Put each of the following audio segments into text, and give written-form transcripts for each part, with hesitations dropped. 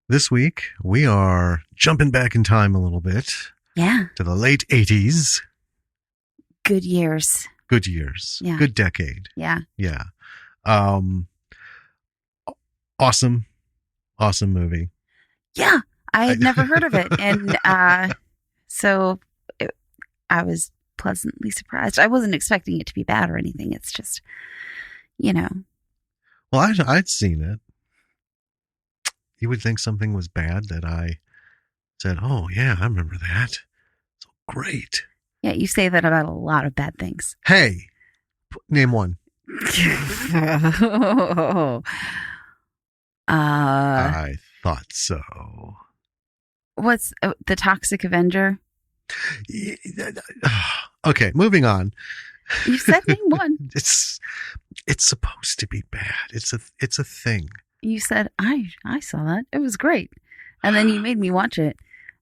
This week, we are jumping back in time a little bit Yeah. to the late 80s. Good years. Good years. Yeah. Good decade. Yeah. Yeah. Awesome movie. Yeah. I had never heard of it. And so I was pleasantly surprised. I wasn't expecting it to be bad or anything. It's just, Well, I'd seen it. You would think something was bad that I said, oh, yeah, I remember that. So great. Yeah, you say that about a lot of bad things. Hey, name one. I thought so. What's The Toxic Avenger? Okay, moving on. You said name one. It's supposed to be bad. It's a thing. You said I saw that. It was great. And then you made me watch it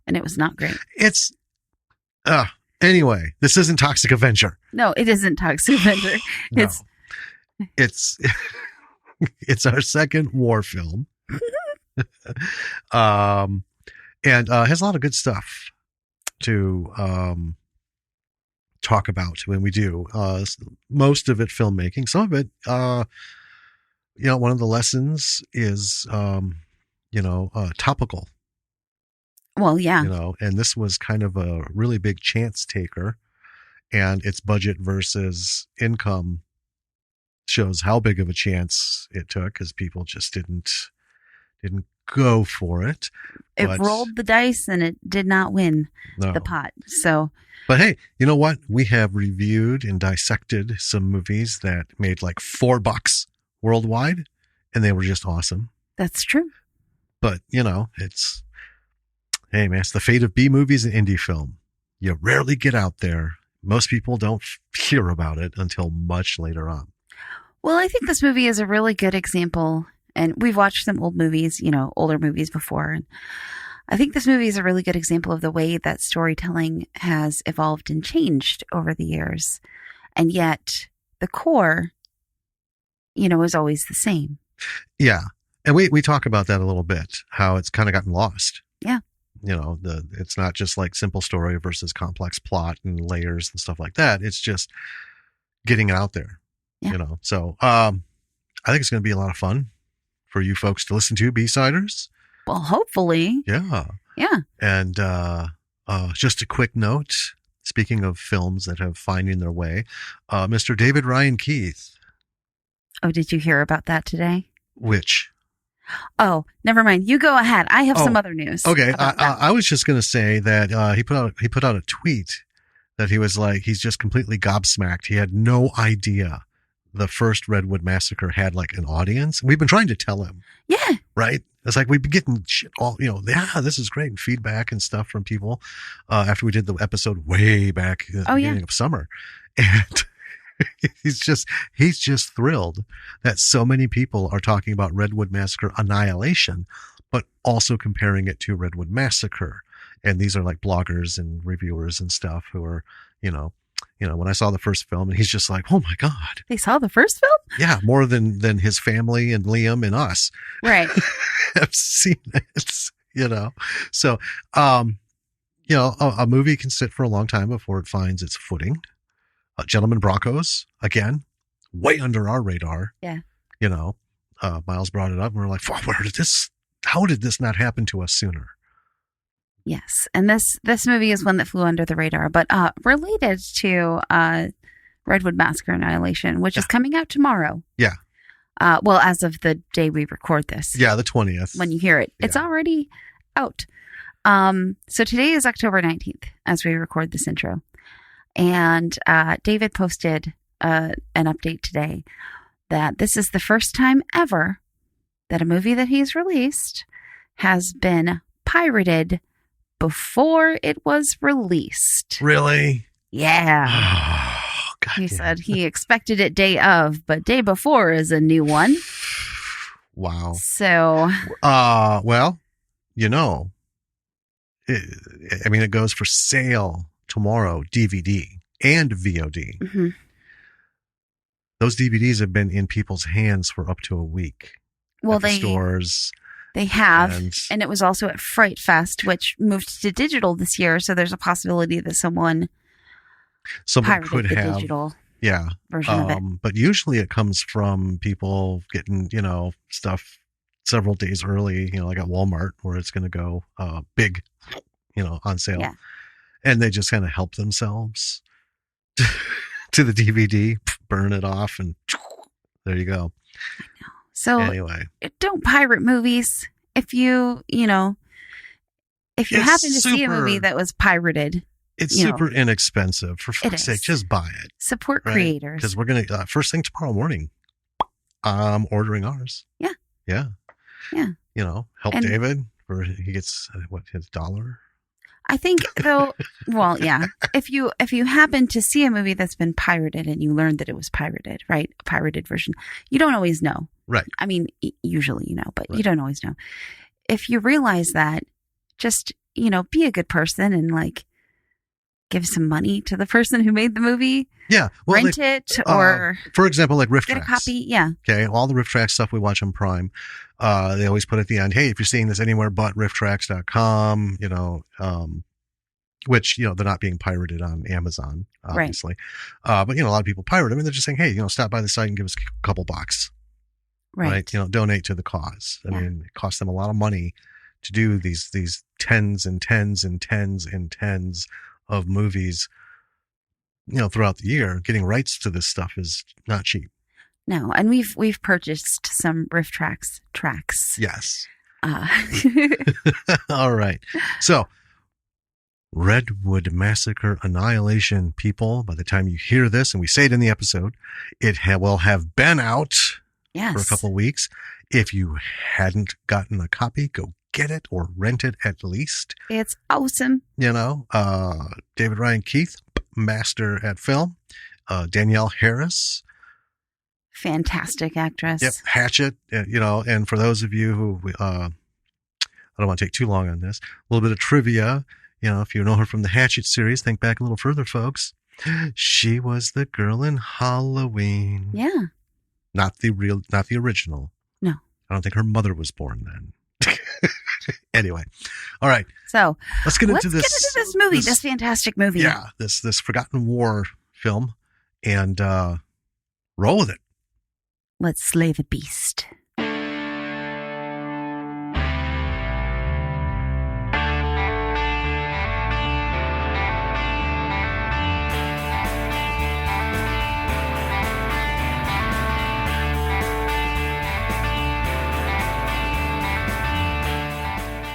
and it was not great. It's anyway, this isn't Toxic Avenger. No, it isn't Toxic Avenger. No. It's our second war film. And has a lot of good stuff to talk about when we do. Most of it filmmaking, some of it one of the lessons is topical. Well, yeah. And this was kind of a really big chance taker, and its budget versus income shows how big of a chance it took, because people just didn't go for it. It rolled the dice and it did not win the pot. So, but hey, you know what? We have reviewed and dissected some movies that made like $4 worldwide, and they were just awesome. That's true. But hey man, it's the fate of B movies and indie film. You rarely get out there. Most people don't hear about it until much later on. Well, I think this movie is a really good example, and we've watched some older movies before, and I think this movie is a really good example of the way that storytelling has evolved and changed over the years. And yet the core, is always the same. Yeah. And we talk about that a little bit, how it's kind of gotten lost. Yeah. It's not just like simple story versus complex plot and layers and stuff like that. It's just getting it out there. Yeah. So I think it's going to be a lot of fun for you folks to listen to, B-siders. Well, hopefully. Yeah. Yeah. And just a quick note, speaking of films that have finding their way, Mr. David Ryan Keith. Oh, did you hear about that today? Which? Oh, never mind. You go ahead. I have some other news. Okay. I was just going to say that he put out a tweet that he was like, he's just completely gobsmacked. He had no idea the first Redwood Massacre had like an audience. We've been trying to tell him. Yeah. Right? It's like we've been getting shit all, this is great, and feedback and stuff from people after we did the episode way back at the beginning of summer. And he's just thrilled that so many people are talking about Redwood Massacre Annihilation, but also comparing it to Redwood Massacre. And these are like bloggers and reviewers and stuff who are, when I saw the first film, and he's just like, oh my God. They saw the first film? Yeah. More than his family and Liam and us. Right. have seen it, So, a movie can sit for a long time before it finds its footing. Gentlemen Broncos, again, way under our radar. Yeah. Miles brought it up and we're like, how did this not happen to us sooner? Yes. And this movie is one that flew under the radar, but related to Redwood Massacre Annihilation, which is coming out tomorrow. Yeah. Well, as of the day we record this. Yeah, the 20th. When you hear it. It's already out. So today is October 19th as we record this intro. And David posted an update today that this is the first time ever that a movie that he's released has been pirated before it was released. Really? Yeah. Oh, God. He said he expected it day of, but day before is a new one. Wow. So. Well, it goes for sale tomorrow, DVD and VOD. Mm-hmm. Those DVDs have been in people's hands for up to a week. Well, at the stores. They have, and it was also at Fright Fest, which moved to digital this year. So there's a possibility that someone could the have digital version of it. But usually it comes from people getting, stuff several days early, like at Walmart, where it's going to go big, on sale. Yeah. And they just kind of help themselves to the DVD, burn it off, and there you go. I know. So anyway, don't pirate movies. If you happen to see a movie that was pirated, it's super inexpensive. For fuck's sake, just buy it. Support creators. Because we're going to, first thing tomorrow morning, I'm ordering ours. Yeah. Yeah. Yeah. Help David for he gets his $1. I think though, well, yeah. If you happen to see a movie that's been pirated and you learned that it was pirated, right? A pirated version, you don't always know. Right. I mean, usually you know, but you don't always know. If you realize that, just, be a good person and give some money to the person who made the movie. Yeah. Well, rent it or... for example, Riff Tracks. Get a copy, yeah. Okay, all the Riff Tracks stuff we watch on Prime, they always put at the end, hey, if you're seeing this anywhere but rifftracks.com, which, they're not being pirated on Amazon, obviously. Right. But, a lot of people pirate them and they're just saying, hey, stop by the site and give us a couple bucks. Right. Donate to the cause. I mean, it costs them a lot of money to do these tens and tens and tens and tens of movies, throughout the year. Getting rights to this stuff is not cheap. No, and we've purchased some Riff Tracks tracks. Yes. All right. So, Redwood Massacre Annihilation, people. By the time you hear this, and we say it in the episode, it will have been out for a couple of weeks. If you hadn't gotten a copy, go get it or rent it at least. It's awesome. David Ryan Keith, master at film. Danielle Harris, fantastic actress. Yep, Hatchet. And for those of you who I don't want to take too long on this, a little bit of trivia. If you know her from the Hatchet series, think back a little further, folks. She was the girl in Halloween. Yeah. Not the original. No. I don't think her mother was born then. Anyway, all right. So let's get into this movie, this fantastic movie. Yeah, this Forgotten War film, and roll with it. Let's slay the beast.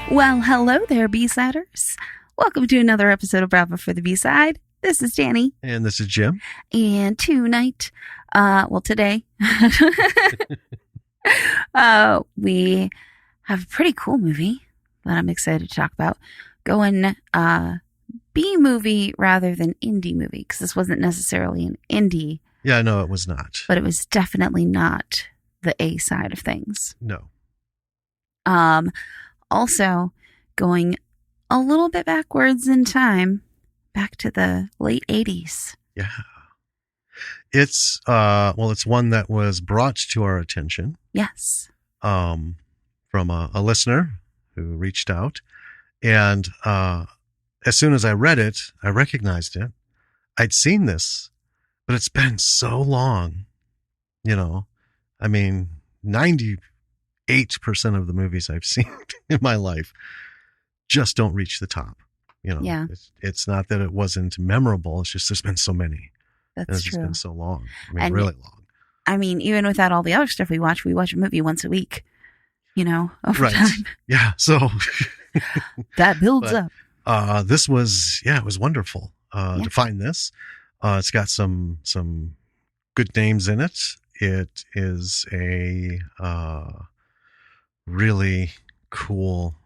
Well, hello there, B-Siders. Welcome to another episode of Bravo for the B-Side. This is Danny. And this is Jim. And today, we have a pretty cool movie that I'm excited to talk about. Going B-movie rather than indie movie, because this wasn't necessarily an indie. Yeah, no, it was not. But it was definitely not the A side of things. No. Also, going a little bit backwards in time, back to the late 80s. Yeah. It's one that was brought to our attention. Yes. From a listener who reached out. And as soon as I read it, I recognized it. I'd seen this, but it's been so long. I mean, 98% of the movies I've seen in my life just don't reach the top. Yeah. It's not that it wasn't memorable. It's just there's been so many. That's true. It's been so long. Really long. I mean, even without all the other stuff we watch a movie once a week, over time. Yeah. So that builds up. This was, it was wonderful to find this. It's got some good names in it. It is a really cool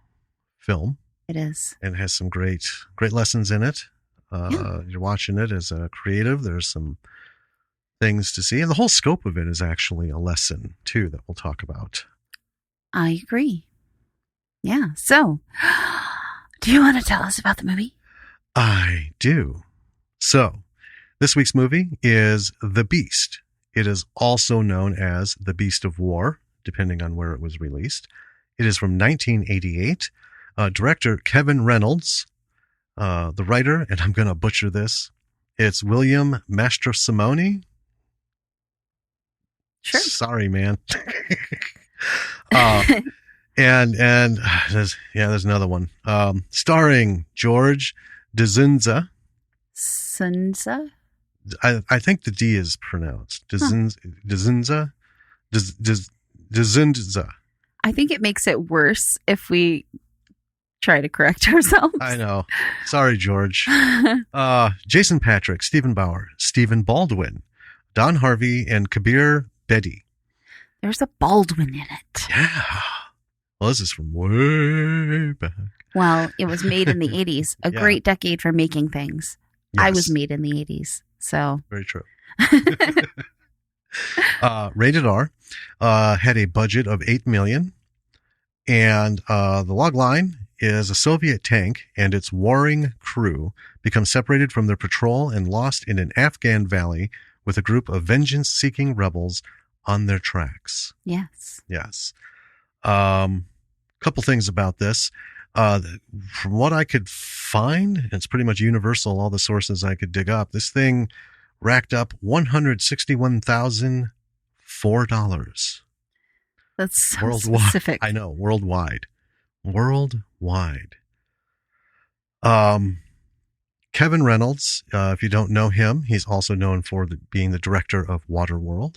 film. It is. And has some great lessons in it. You're watching it as a creative. There's some things to see. And the whole scope of it is actually a lesson, too, that we'll talk about. I agree. Yeah. So, do you want to tell us about the movie? I do. So, this week's movie is The Beast. It is also known as The Beast of War, depending on where it was released. It is from 1988. Director Kevin Reynolds. The writer, and I'm going to butcher this, it's William Mastrosimone. Sure. Sorry, man. And there's another one. Starring George Dzunza. Sunza? I think the D is pronounced. Dzunza. Dzunza. I think it makes it worse if we try to correct ourselves. I know. Sorry, George. Jason Patric, Stephen Bauer, Stephen Baldwin, Don Harvey, and Kabir Bedi. There's a Baldwin in it. Yeah. Well, this is from way back. Well, it was made in the 80s. A great decade for making things. Yes. I was made in the 80s, so. Very true. Rated R. Had a budget of $8 million. And the log line is a Soviet tank and its warring crew become separated from their patrol and lost in an Afghan valley with a group of vengeance-seeking rebels on their tracks. Yes. Yes. Couple things about this. From what I could find, it's pretty much universal, all the sources I could dig up, this thing racked up $161,004. That's so specific. I know, worldwide. Kevin Reynolds, if you don't know him, he's also known for being the director of Waterworld,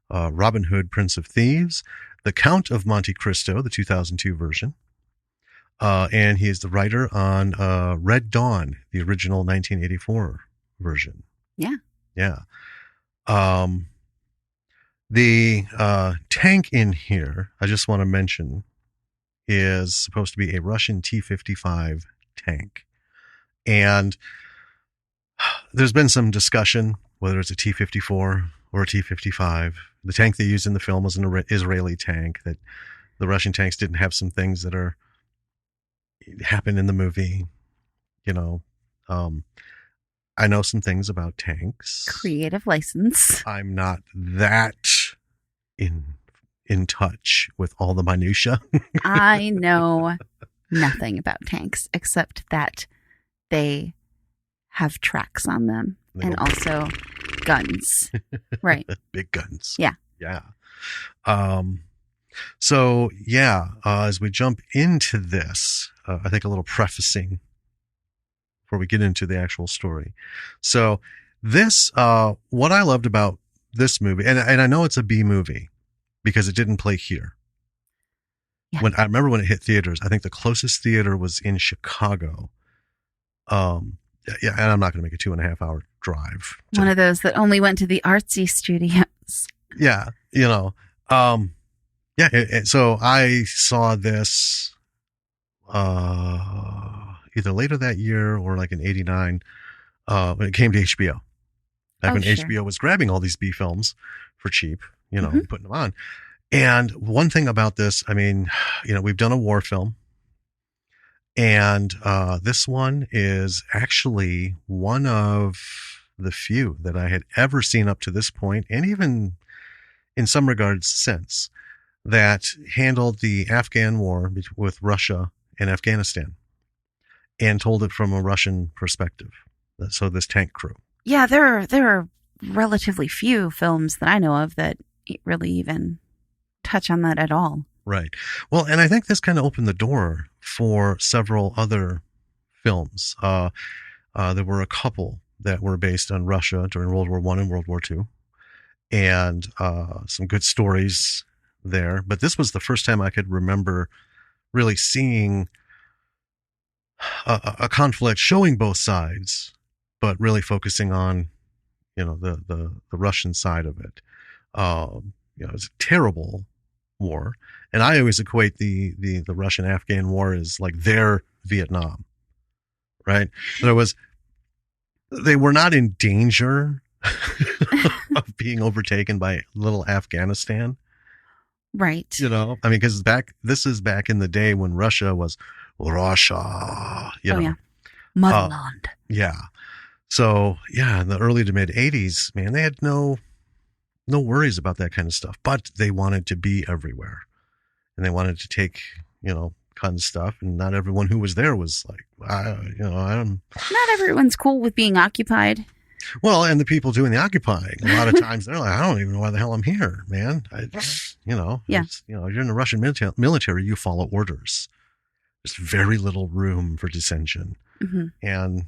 Robin Hood, Prince of Thieves, The Count of Monte Cristo, the 2002 version, and he is the writer on Red Dawn, the original 1984 version. Yeah. Yeah. The tank in here, I just want to mention, is supposed to be a Russian T-55 tank. And there's been some discussion whether it's a T-54 or a T-55. The tank they used in the film was an Israeli tank, that the Russian tanks didn't have some things that happen in the movie. You know, I know some things about tanks. Creative license. I'm not that in touch with all the minutia. I know nothing about tanks except that they have tracks on them and also guns. Right. Big guns. Yeah. Yeah. So yeah, as we jump into this, I think a little prefacing before we get into the actual story. So this, what I loved about this movie, and I know it's a B movie because it didn't play here. Yeah. I remember when it hit theaters, I think the closest theater was in Chicago. Yeah, and I'm not going to make a 2.5 hour drive. One of those that only went to the artsy studios. Yeah, you know. So I saw this either later that year or like in '89 when it came to HBO. Back when HBO was grabbing all these B films for cheap, you know, putting them on. And one thing about this, I mean, you know, we've done a war film. And this one is actually one of the few that I had ever seen up to this point, and even in some regards since, that handled the Afghan war with Russia and Afghanistan and told it from a Russian perspective. So this tank crew. Yeah, there are relatively few films that I know of that really even touch on that at all. Right. Well, and I think this kind of opened the door for several other films. There were a couple that were based on Russia during World War I and World War II, and some good stories there. But this was the first time I could remember really seeing a conflict showing both sides, but really focusing on, you know, the Russian side of it. You know, it's a terrible war. And I always equate the Russian-Afghan war as like their Vietnam, right? They were not in danger of being overtaken by little Afghanistan. Right. You know, I mean, because this is back in the day when Russia was Russia, you know. Yeah. Motherland. Yeah. So, yeah, in the early to mid 80s, man, they had no worries about that kind of stuff, but they wanted to be everywhere. And they wanted to take, kind of stuff. And not everyone who was there was like, I don't. Not everyone's cool with being occupied. Well, and the people doing the occupying, a lot of times they're like, I don't even know why the hell I'm here, man. You're in the Russian military, you follow orders. There's very little room for dissension. Mm-hmm. And,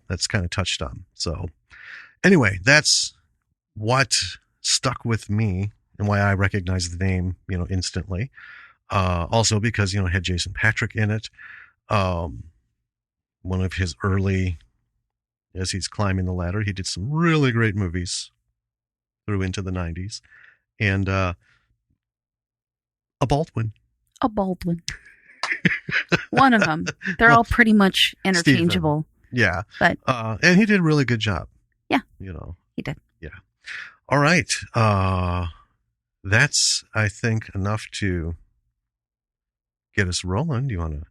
that's kind of touched on. So anyway, that's what stuck with me and why I recognized the name, instantly. Also because, it had Jason Patric in it. One of his early, as he's climbing the ladder, he did some really great movies through into the 90s. And a Baldwin. One of them. They're all pretty much interchangeable. Stephen. Yeah. But and he did a really good job. Yeah. He did. Yeah. All right. That's, I think, enough to get us rolling. Do you want to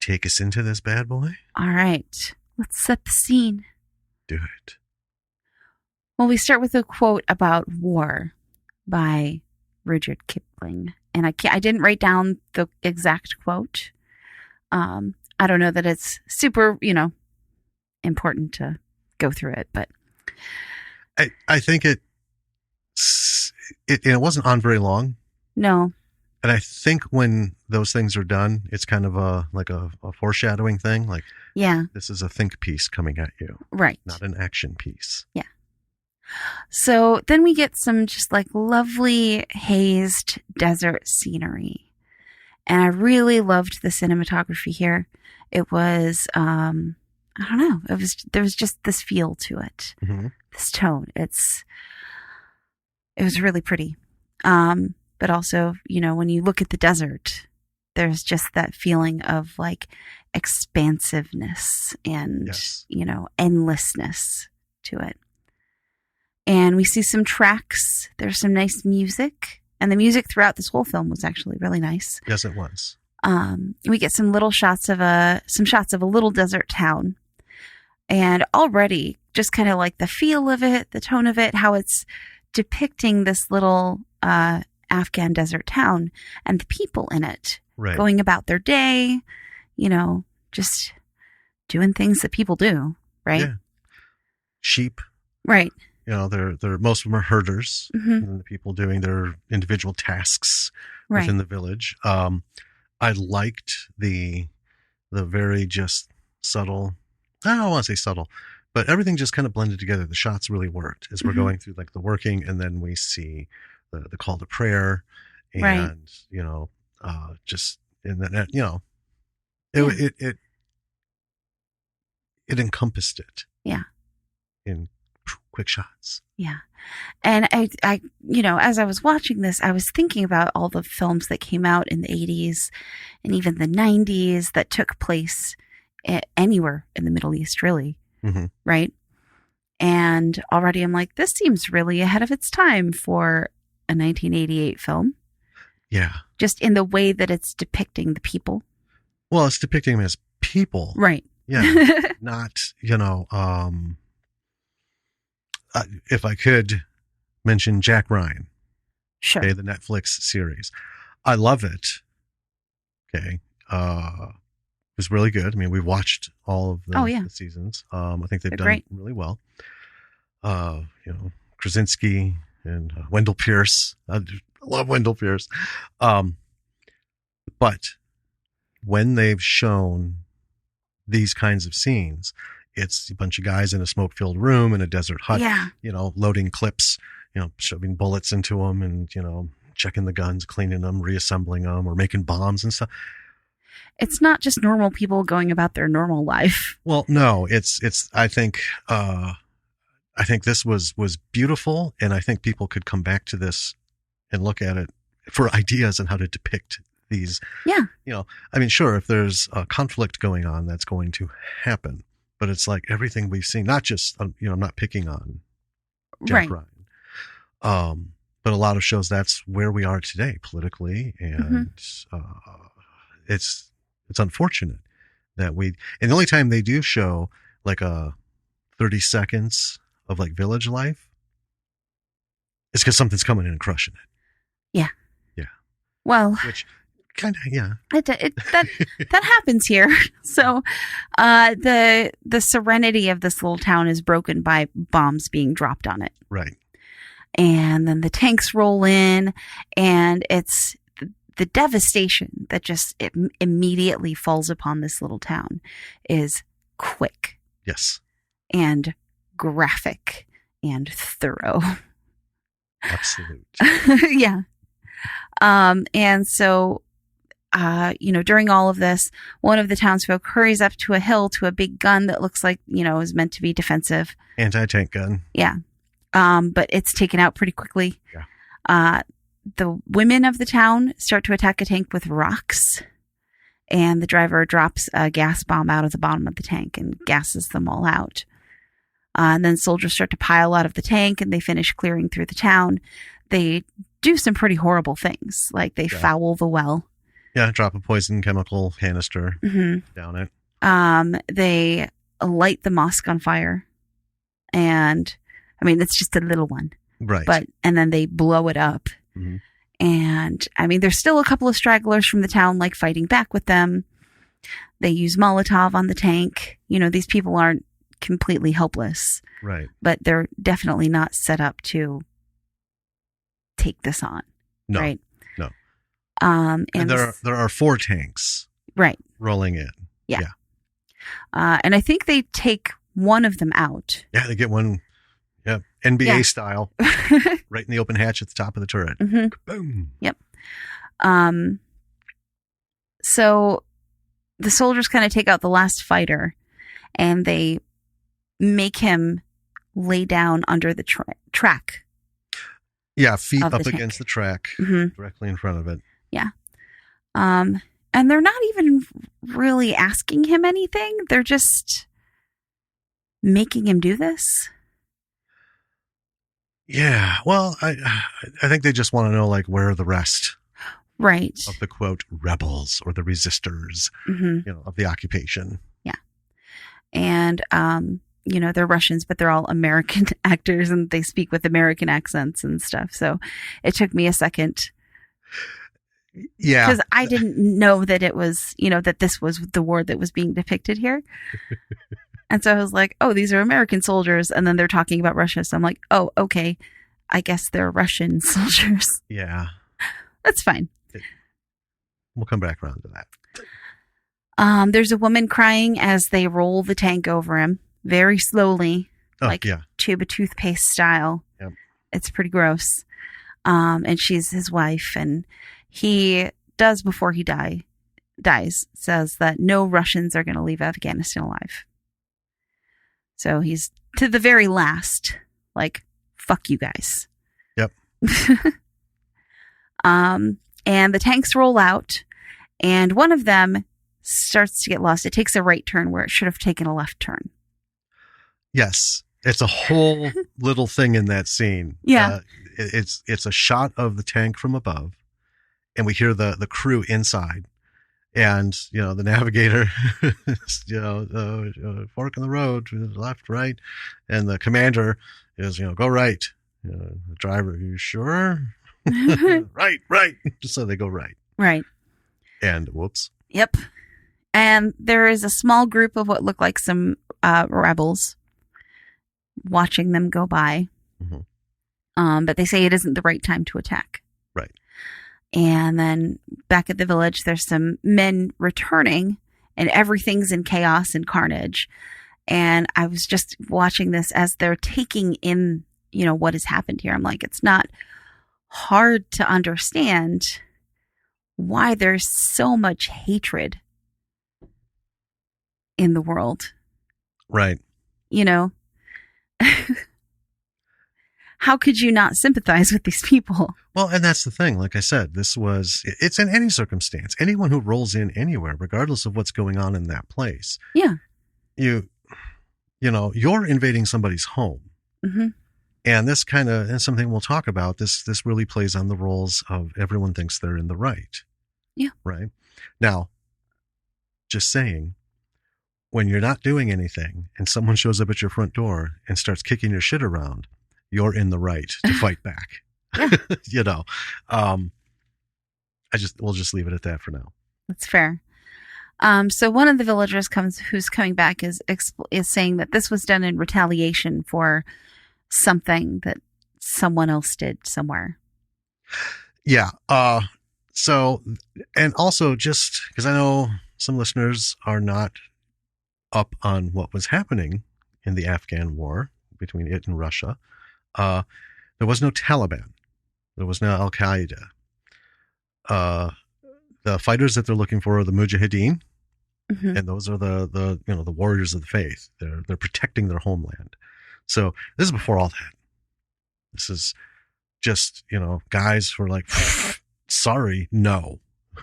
take us into this bad boy? All right. Let's set the scene. Do it. Well, we start with a quote about war by Rudyard Kipling. And I didn't write down the exact quote. I don't know that it's super, important to go through it, but I think it wasn't on very long. No. And I think when those things are done, it's kind of a foreshadowing thing. Like, yeah, this is a think piece coming at you. Right. Not an action piece. Yeah. So then we get some just like lovely hazed desert scenery. And I really loved the cinematography here. It was, I don't know, there was just this feel to it, mm-hmm. This tone. It was really pretty. But also, when you look at the desert, there's just that feeling of like expansiveness and, yes. Endlessness to it. And we see some tracks. There's some nice music. And the music throughout this whole film was actually really nice. Yes, it was. We get some shots of a little desert town. And already just kind of like the feel of it, the tone of it, how it's depicting this little Afghan desert town and the people in it. Right. Going about their day, just doing things that people do, right? Yeah. Sheep. Right. They're most of them are herders, mm-hmm. and the people doing their individual tasks right. within the village. I liked the very just subtle. I don't want to say subtle, but everything just kind of blended together. The shots really worked as we're mm-hmm. going through like the working, and then we see the call to prayer, and right. Just in that it encompassed it. Yeah. In quick shots. Yeah. And I as I was watching this, I was thinking about all the films that came out in the 80s and even the 90s that took place anywhere in the Middle East, really. Mm-hmm. Right. And already I'm like, this seems really ahead of its time for a 1988 film. Yeah. Just in the way that it's depicting the people. Well, it's depicting them as people. Right. Yeah. Not, if I could mention Jack Ryan. Sure. Okay, the Netflix series. I love it. Okay. It was really good. I mean, we've watched all of the seasons. I think they've done really well. Krasinski and Wendell Pierce. I love Wendell Pierce. But when they've shown these kinds of scenes, it's a bunch of guys in a smoke-filled room in a desert hut, loading clips, shoving bullets into them and, checking the guns, cleaning them, reassembling them, or making bombs and stuff. It's not just normal people going about their normal life. Well, no, it's, I think this was beautiful, and I think people could come back to this and look at it for ideas on how to depict these. Yeah. Sure, if there's a conflict going on, that's going to happen. But it's like everything we've seen, not just, I'm not picking on Jack Ryan. But a lot of shows, that's where we are today politically. And it's unfortunate that and the only time they do show like a 30 seconds of like village life, it's because something's coming in and crushing it. Yeah. Yeah. Well, which Kind of, yeah. That happens here. So, the serenity of this little town is broken by bombs being dropped on it. Right. And then the tanks roll in, and it's the devastation that just immediately falls upon this little town is quick. Yes. And graphic and thorough. Absolute. Yeah. And so, during all of this, one of the townsfolk hurries up to a hill to a big gun that looks like, is meant to be defensive. Anti-tank gun. Yeah. But it's taken out pretty quickly. Yeah. The women of the town start to attack a tank with rocks, and the driver drops a gas bomb out of the bottom of the tank and gasses them all out. And then soldiers start to pile out of the tank, and they finish clearing through the town. They do some pretty horrible things, like they foul the well. Yeah, drop a poison chemical canister down it. They light the mosque on fire, and it's just a little one, right? And then they blow it up, and there's still a couple of stragglers from the town, like fighting back with them. They use Molotov on the tank. These people aren't completely helpless, right? But they're definitely not set up to take this on, right? No. And there are 4 tanks, right, rolling in. Yeah. And I think they take one of them out. Yeah, they get one. Yeah, NBA style, right in the open hatch at the top of the turret. Boom. Yep. So the soldiers kind of take out the last fighter, and they make him lay down under the track. Yeah, feet up against the track, directly in front of it. Yeah. And they're not even really asking him anything. They're just making him do this. Yeah. Well, I think they just want to know, like, where are the rest? Right. Of the, quote, rebels or the resistors, of the occupation. Yeah. And, they're Russians, but they're all American actors, and they speak with American accents and stuff. So it took me a second. Yeah. Because I didn't know that it was, that this was the war that was being depicted here. And so I was like, oh, these are American soldiers. And then they're talking about Russia. So I'm like, oh, okay. I guess they're Russian soldiers. Yeah. That's fine. We'll come back around to that. There's a woman crying as they roll the tank over him very slowly, tube of toothpaste style. Yep. It's pretty gross. And she's his wife, and he does, before he dies, says that no Russians are going to leave Afghanistan alive. So he's, to the very last, like, fuck you guys. Yep. And the tanks roll out, and one of them starts to get lost. It takes a right turn where it should have taken a left turn. Yes. It's a whole little thing in that scene. Yeah. It's a shot of the tank from above, and we hear the crew inside, and the navigator, fork in the road, left, right, and the commander is go right. The driver, you sure? Right. So they go right. Right. And whoops. Yep. And there is a small group of what look like some rebels watching them go by. But they say it isn't the right time to attack. Right. And then back at the village, there's some men returning, and everything's in chaos and carnage. And I was just watching this as they're taking in, what has happened here. I'm like, it's not hard to understand why there's so much hatred in the world. Right. How could you not sympathize with these people? Well, and that's the thing. Like I said, it's in any circumstance. Anyone who rolls in anywhere, regardless of what's going on in that place. Yeah. You're invading somebody's home. And this and something we'll talk about, this really plays on the roles of everyone thinks they're in the right. Yeah. Right. Now, just saying, when you're not doing anything and someone shows up at your front door and starts kicking your shit around, you're in the right to fight back. we'll just leave it at that for now. That's fair. So one of the villagers who's coming back is saying that this was done in retaliation for something that someone else did somewhere. Yeah. So, and also just because I know some listeners are not up on what was happening in the Afghan war between it and Russia, there was no Taliban. There was no Al Qaeda. The fighters that they're looking for are the Mujahideen, mm-hmm. and those are the warriors of the faith. They're protecting their homeland. So this is before all that. This is just guys who are like, sorry, no,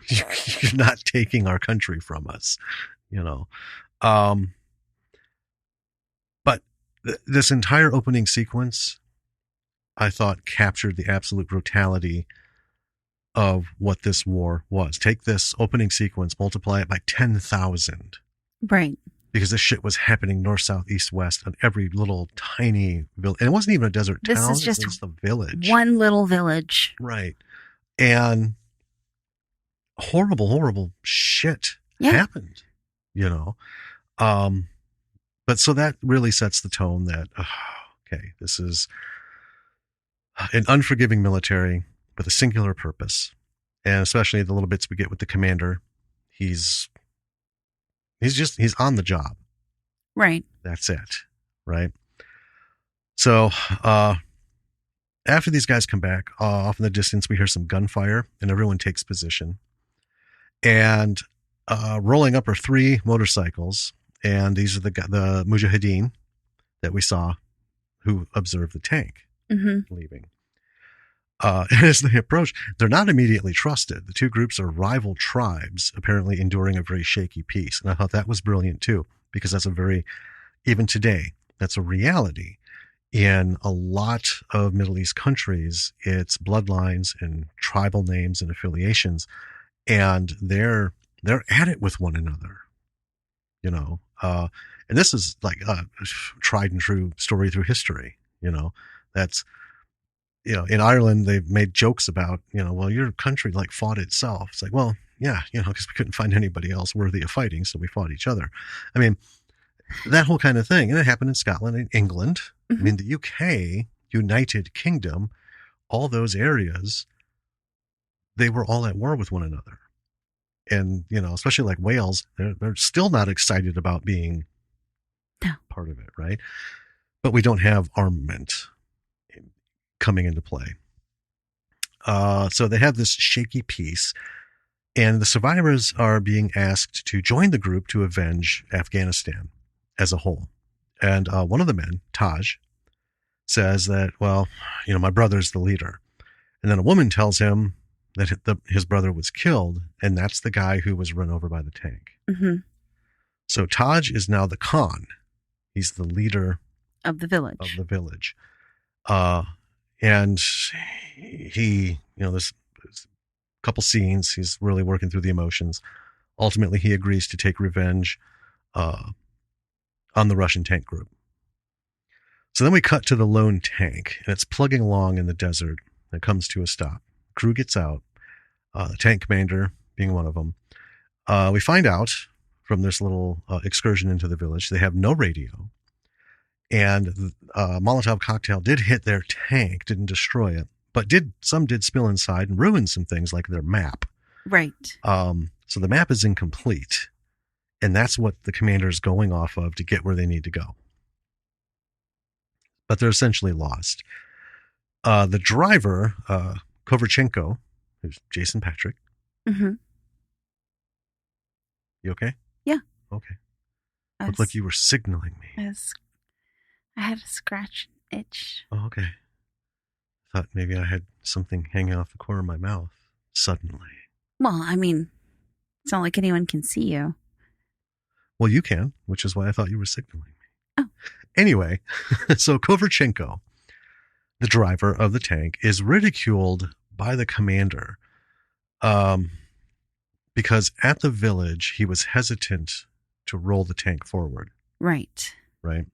you're not taking our country from us. But this entire opening sequence, I thought, captured the absolute brutality of what this war was. Take this opening sequence, multiply it by 10,000. Right. Because this shit was happening north, south, east, west on every little tiny village. And it wasn't even a desert town. This is just it was a village. One little village. Right. And horrible shit happened, But so that really sets the tone that, okay, this is an unforgiving military with a singular purpose. And especially the little bits we get with the commander, he's on the job. Right. That's it. Right. So, after these guys come back, off in the distance, we hear some gunfire and everyone takes position. And, rolling up are 3 motorcycles. And these are the Mujahideen that we saw who observed the tank leaving. And as they approach, they're not immediately trusted. The 2 groups are rival tribes, apparently enduring a very shaky peace. And I thought that was brilliant too, because that's even today, that's a reality. In a lot of Middle East countries, it's bloodlines and tribal names and affiliations, and they're at it with one another, and this is like a tried and true story through history. That's, in Ireland, they've made jokes about, well, your country like fought itself. It's like, well, yeah, because we couldn't find anybody else worthy of fighting, so we fought each other. I mean, that whole kind of thing. And it happened in Scotland and England. Mm-hmm. I mean, the UK, United Kingdom, all those areas, they were all at war with one another. And, especially like Wales, they're still not excited about being part of it, right? But we don't have armament coming into play. So they have this shaky peace, and the survivors are being asked to join the group to avenge Afghanistan as a whole. And one of the men, Taj, says that, well, my brother's the leader. And then a woman tells him that his brother was killed, and that's the guy who was run over by the tank. Mm-hmm. So Taj is now the Khan. He's the leader of the village. And he, there's a couple scenes. He's really working through the emotions. Ultimately, he agrees to take revenge on the Russian tank group. So then we cut to the lone tank, and it's plugging along in the desert. It comes to a stop. Crew gets out, the tank commander being one of them. We find out from this little excursion into the village, they have no radio. And Molotov cocktail did hit their tank, didn't destroy it, but some did spill inside and ruin some things like their map. Right. So the map is incomplete, and that's what the commander is going off of to get where they need to go. But they're essentially lost. The driver, Kovarchenko, who's Jason Patric. Mm-hmm. You okay? Yeah. Okay. Looked like you were signaling me. I had a scratch itch. Oh, okay. Thought maybe I had something hanging off the corner of my mouth suddenly. Well, I mean, it's not like anyone can see you. Well, you can, which is why I thought you were signaling me. Oh. Anyway, so Kovarchenko, the driver of the tank, is ridiculed by the commander because at the village, he was hesitant to roll the tank forward. Right. Right.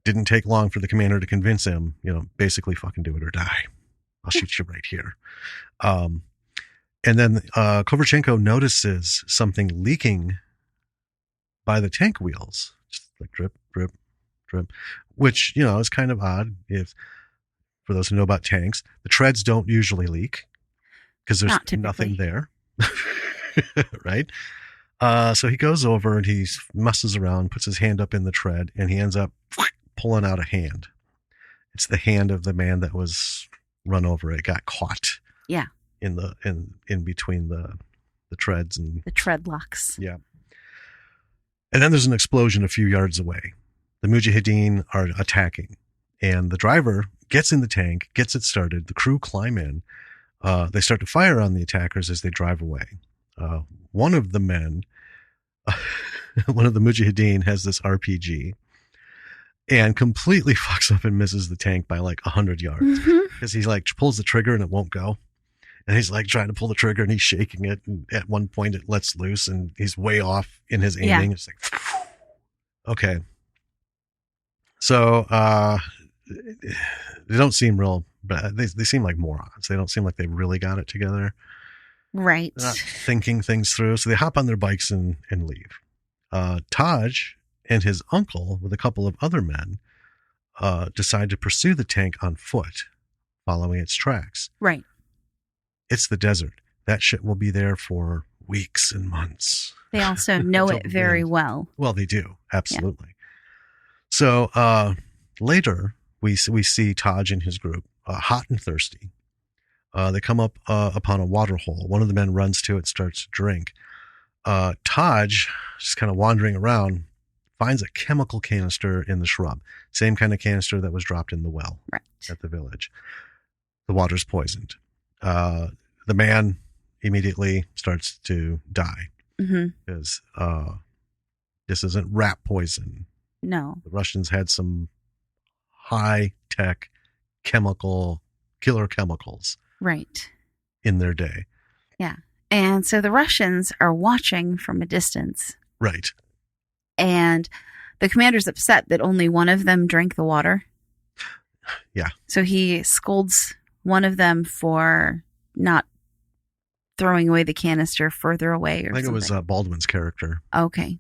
Didn't take long for the commander to convince him, basically fucking do it or die. I'll shoot you right here. And then Kovalchenko notices something leaking by the tank wheels, just like drip, drip, drip, which, is kind of odd. If for those who know about tanks, the treads don't usually leak because there's nothing there, right? So he goes over and he messes around, puts his hand up in the tread, and he ends up pulling out a hand. It's the hand of the man that was run over. It got caught. Yeah. In between the treads and the tread locks. Yeah. And then there's an explosion a few yards away. The Mujahideen are attacking, and the driver gets in the tank, gets it started. The crew climb in. They start to fire on the attackers as they drive away. One of the men, one of the Mujahideen, has this RPG and completely fucks up and misses the tank by like 100 yards because he like pulls the trigger and it won't go. And he's like trying to pull the trigger and he's shaking it. And at one point it lets loose and he's way off in his aiming. Yeah. It's like, okay. So, they don't seem real, but they seem like morons. They don't seem like they really got it together. Right. They're not thinking things through. So they hop on their bikes and leave. Taj and his uncle with a couple of other men, decide to pursue the tank on foot, following its tracks. Right. It's the desert. That shit will be there for weeks and months. They also know it very well. Well, they do. Absolutely. Yeah. So later, we see Taj and his group, hot and thirsty. They come up upon a water hole. One of the men runs to it, starts to drink. Taj, just kind of wandering around, finds a chemical canister in the shrub. Same kind of canister that was dropped in the well at the village. The water's poisoned. The man immediately starts to die because this isn't rat poison. No. The Russians had some high-tech killer chemicals in their day. Yeah. And so the Russians are watching from a distance. Right. And the commander's upset that only one of them drank the water. Yeah. So he scolds one of them for not throwing away the canister further away or something. It was Baldwin's character. Okay.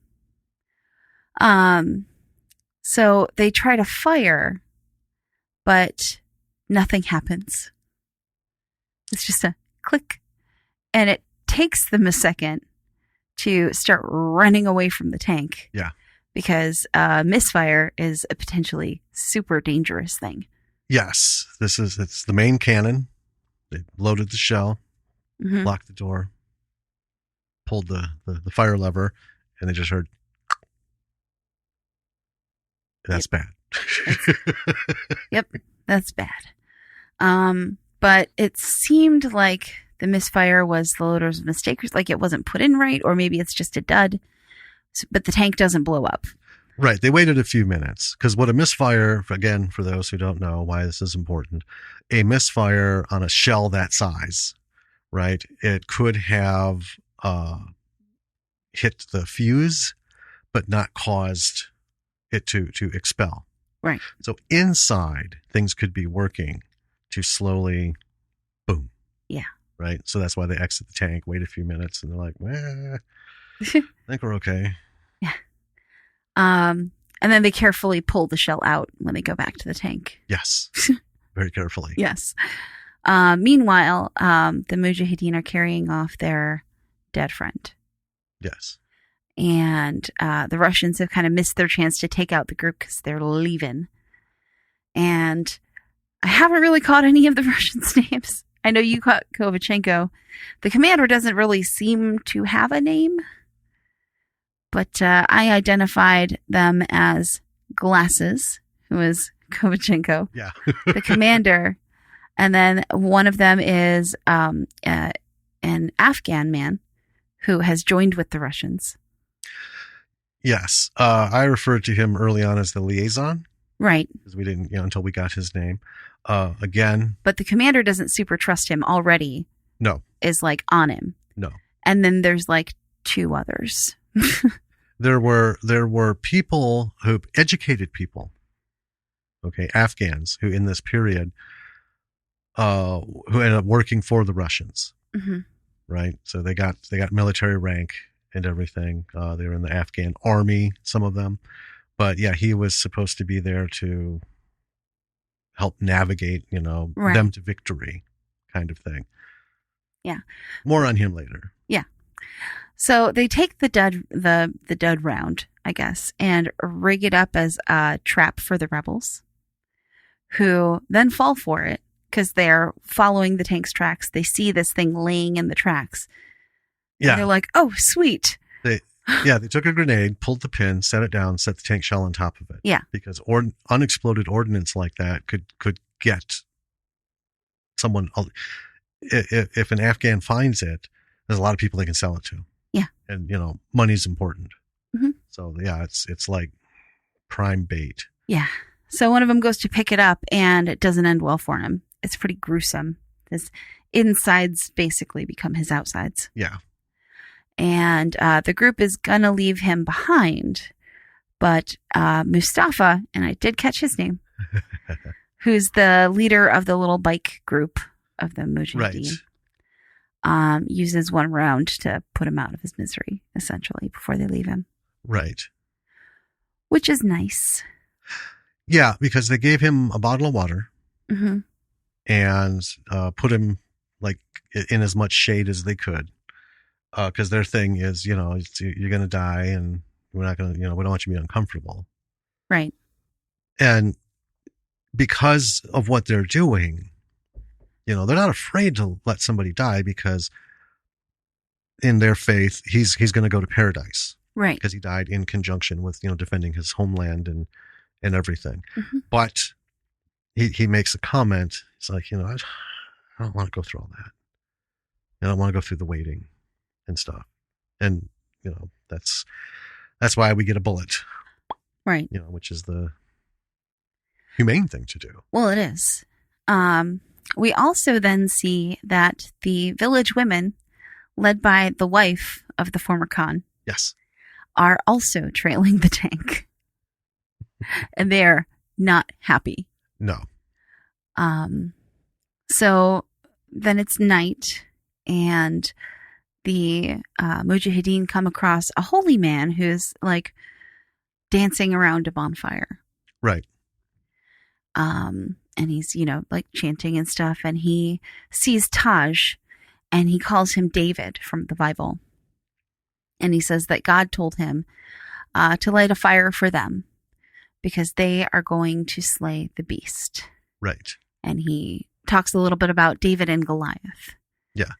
So they try to fire, but nothing happens. It's just a click. And it takes them a second to start running away from the tank. Yeah. Because misfire is a potentially super dangerous thing. Yes. It's the main cannon. They loaded the shell, locked the door, pulled the fire lever, and they just heard. That's bad. Yep, that's bad. But it seemed like the misfire was the loader's mistake, like it wasn't put in right, or maybe it's just a dud. But the tank doesn't blow up. Right. They waited a few minutes because what a misfire, again, for those who don't know why this is important, a misfire on a shell that size, right? It could have hit the fuse, but not caused it to expel. Right. So inside, things could be working to slowly, boom. Yeah. Right. So that's why they exit the tank, wait a few minutes, and they're like, I think we're okay. Yeah. And then they carefully pull the shell out when they go back to the tank. Yes. Very carefully. Yes. Meanwhile, the Mujahideen are carrying off their dead friend. Yes. And the Russians have kind of missed their chance to take out the group because they're leaving. And I haven't really caught any of the Russians' names. I know you caught Kovalchenko. The commander doesn't really seem to have a name. But I identified them as Glasses, who is Kovalchenko. Yeah. The commander. And then one of them is an Afghan man who has joined with the Russians. Yes. I referred to him early on as the liaison. Right. Because we didn't, until we got his name. Again. But the commander doesn't super trust him already. No. Is like on him. No. And then there's like two others. There were people educated people, okay, Afghans who in this period, who ended up working for the Russians, right? So they got military rank and everything. They were in the Afghan army, some of them. But yeah, he was supposed to be there to help navigate, them to victory kind of thing. Yeah. More on him later. Yeah. So they take the dud round, I guess, and rig it up as a trap for the rebels, who then fall for it because they're following the tank's tracks. They see this thing laying in the tracks. Yeah. And they're like, oh, sweet. They took a grenade, pulled the pin, set it down, set the tank shell on top of it. Yeah. Because unexploded ordnance like that could get someone. If an Afghan finds it, there's a lot of people they can sell it to. Yeah. And, money's important. Mm-hmm. So, yeah, it's like prime bait. Yeah. So one of them goes to pick it up, and it doesn't end well for him. It's pretty gruesome. His insides basically become his outsides. Yeah. And the group is going to leave him behind. But Mustafa, and I did catch his name, who's the leader of the little bike group of the Mujahideen, uses one round to put him out of his misery, essentially, before they leave him. Right. Which is nice. Yeah, because they gave him a bottle of water and put him like in as much shade as they could. Because their thing is, you're going to die and we're not going to, we don't want you to be uncomfortable. Right. And because of what they're doing, they're not afraid to let somebody die because in their faith, he's going to go to paradise. Right. Because he died in conjunction with, defending his homeland and everything. Mm-hmm. But he makes a comment. It's like, I don't want to go through all that. I don't want to go through the waiting and stuff. And, that's why we get a bullet. Right. Which is the humane thing to do. Well, it is. We also then see that the village women, led by the wife of the former Khan, yes, are also trailing the tank. And they're not happy. No. So then it's night, and the Mujahideen come across a holy man who's like dancing around a bonfire. Right. And he's, like chanting and stuff, and he sees Taj, and he calls him David from the Bible. And he says that God told him to light a fire for them because they are going to slay the beast. Right. And he talks a little bit about David and Goliath. Yeah.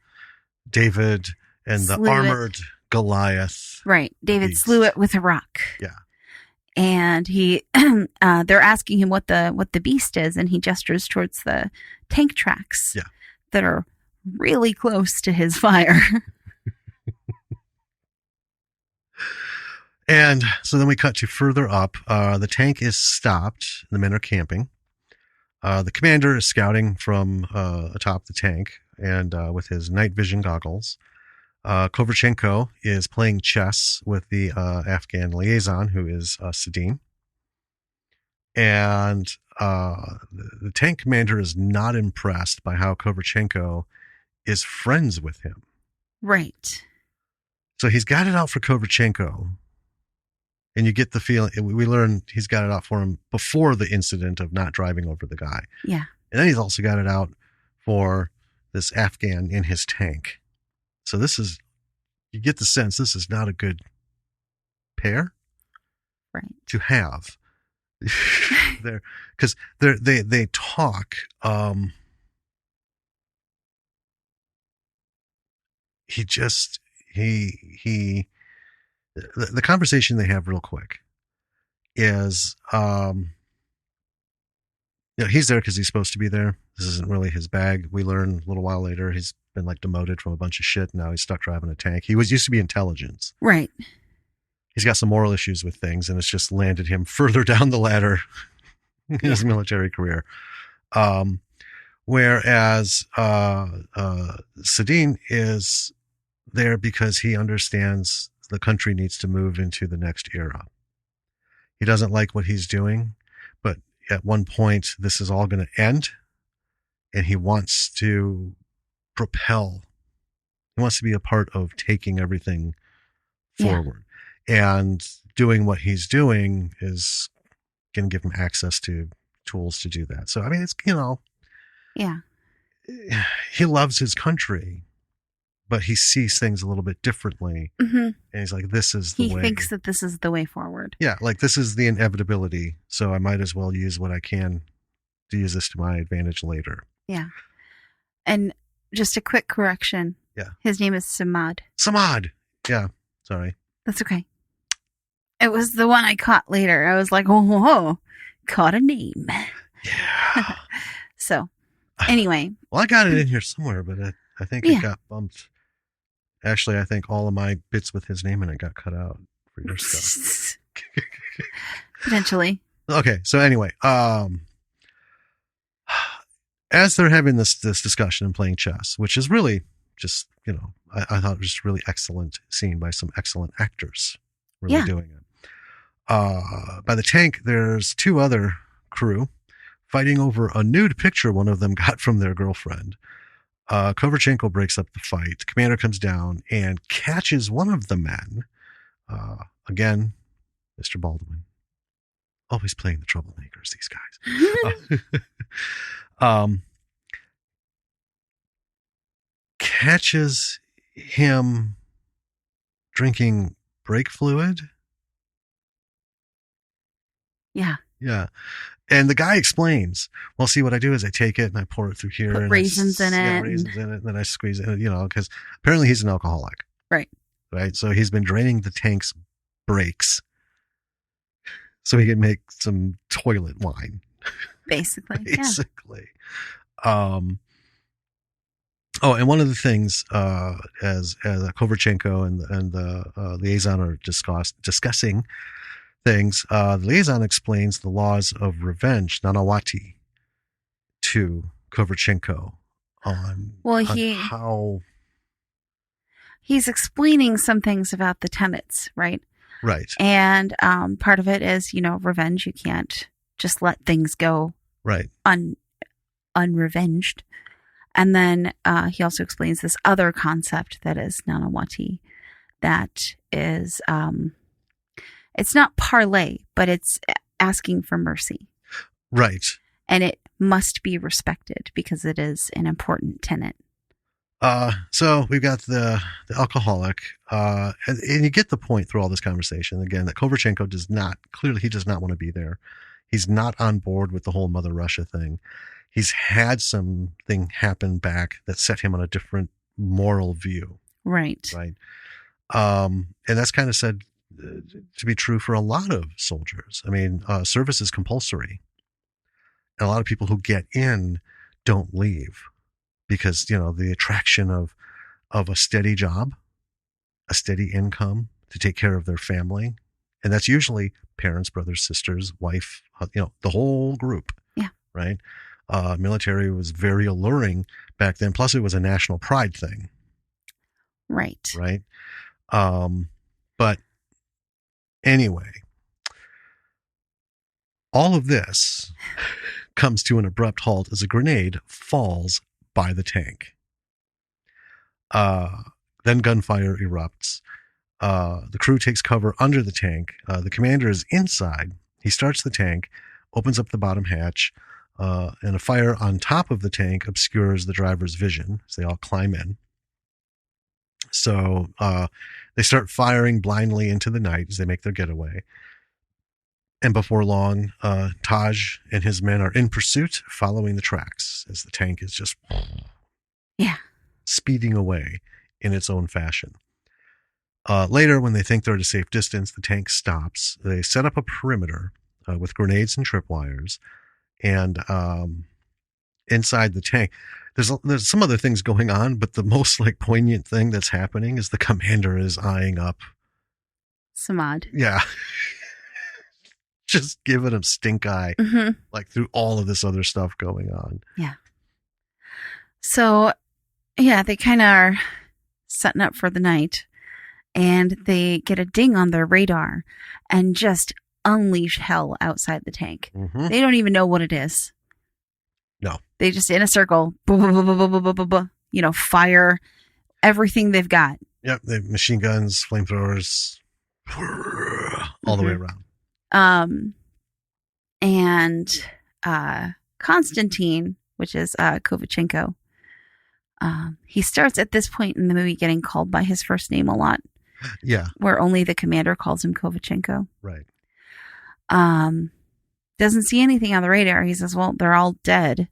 David and the armored Goliath. Right. David slew it with a rock. Yeah. And he, they're asking him what the beast is, and he gestures towards the tank tracks that are really close to his fire. And so then we cut to further up. The tank is stopped. The men are camping. The commander is scouting from atop the tank and with his night vision goggles. Kovalchenko is playing chess with the Afghan liaison, who is Sadine. And the tank commander is not impressed by how Kovalchenko is friends with him. Right. So he's got it out for Kovalchenko. And you get the feeling, we learn he's got it out for him before the incident of not driving over the guy. Yeah. And then he's also got it out for this Afghan in his tank. So you get the sense this is not a good pair to have. Because they talk. The conversation they have real quick is, he's there because he's supposed to be there. This isn't really his bag. We learn a little while later he's been like demoted from a bunch of shit. Now he's stuck driving a tank. He used to be intelligence. Right. He's got some moral issues with things, and it's just landed him further down the ladder in his military career. Whereas Sadine is there because he understands the country needs to move into the next era. He doesn't like what he's doing, but at one point this is all going to end, and he wants to propel He wants to be a part of taking everything forward. And doing what he's doing is going to give him access to tools to do that. So, I mean, it's, he loves his country, but he sees things a little bit differently. And he's like, this is the way. He thinks that this is the way forward. Yeah, like this is the inevitability. So I might as well use what I can to use this to my advantage later. Yeah. And just a quick correction. Yeah. His name is Samad. Samad. Yeah. Sorry. That's okay. It was the one I caught later. I was like, oh, caught a name. Yeah. So, anyway. Well, I got it in here somewhere, but I think it got bumped. Actually, I think all of my bits with his name in it got cut out for your stuff. Potentially. Okay. So anyway, as they're having this discussion and playing chess, which is really just, I thought it was really excellent scene by some excellent actors really doing it. By the tank, there's two other crew fighting over a nude picture one of them got from their girlfriend. Kovarchenko breaks up the fight. The commander comes down and catches one of the men. Again, Mr. Baldwin. Always playing the troublemakers, these guys. Catches him drinking brake fluid. Yeah. Yeah. And the guy explains, well, see, what I do is I take it and I pour it through here. Put and raisins in it. Yeah, raisins in it. And then I squeeze it, because apparently he's an alcoholic. Right. Right. So he's been draining the tank's brakes so he can make some toilet wine. Basically. Basically. Yeah. And one of the things, as Kovarchenko and the liaison are discussing things, the liaison explains the laws of revenge, Nanawati, to Kovarchenko on how he's explaining some things about the tenets, right? Right. And part of it is, revenge. You can't just let things go right unrevenged. And then he also explains this other concept that is Nanawati, that is, it's not parlay, but it's asking for mercy. Right. And it must be respected because it is an important tenet. So we've got the alcoholic, and you get the point through all this conversation again that Kovarchenko does not want to be there. He's not on board with the whole Mother Russia thing. He's had something happen back that set him on a different moral view. Right. Right. And that's kind of said to be true for a lot of soldiers. I mean, service is compulsory. And a lot of people who get in don't leave because, the attraction of a steady job, a steady income to take care of their family. And that's usually parents, brothers, sisters, wife, the whole group. Yeah. Right. Military was very alluring back then. Plus, it was a national pride thing. Right. Right. But anyway, all of this comes to an abrupt halt as a grenade falls by the tank. Then gunfire erupts. The crew takes cover under the tank. The commander is inside. He starts the tank, opens up the bottom hatch, and a fire on top of the tank obscures the driver's vision as they all climb in. So they start firing blindly into the night as they make their getaway. And before long, Taj and his men are in pursuit, following the tracks as the tank is just speeding away in its own fashion. Later, when they think they're at a safe distance, the tank stops. They set up a perimeter with grenades and tripwires. And inside the tank, there's some other things going on, but the most poignant thing that's happening is the commander is eyeing up Samad. Yeah. Just giving him stink eye, through all of this other stuff going on. Yeah. So, they kind of are setting up for the night, and they get a ding on their radar and just unleash hell outside the tank. Mm-hmm. They don't even know what it is. No. They just in a circle, fire everything they've got. Yep, they have machine guns, flamethrowers, all the way around. And Konstantin, which is Kovachenko, he starts at this point in the movie getting called by his first name a lot. Yeah. Where only the commander calls him Kovachenko. Right. Doesn't see anything on the radar. He says, well, they're all dead.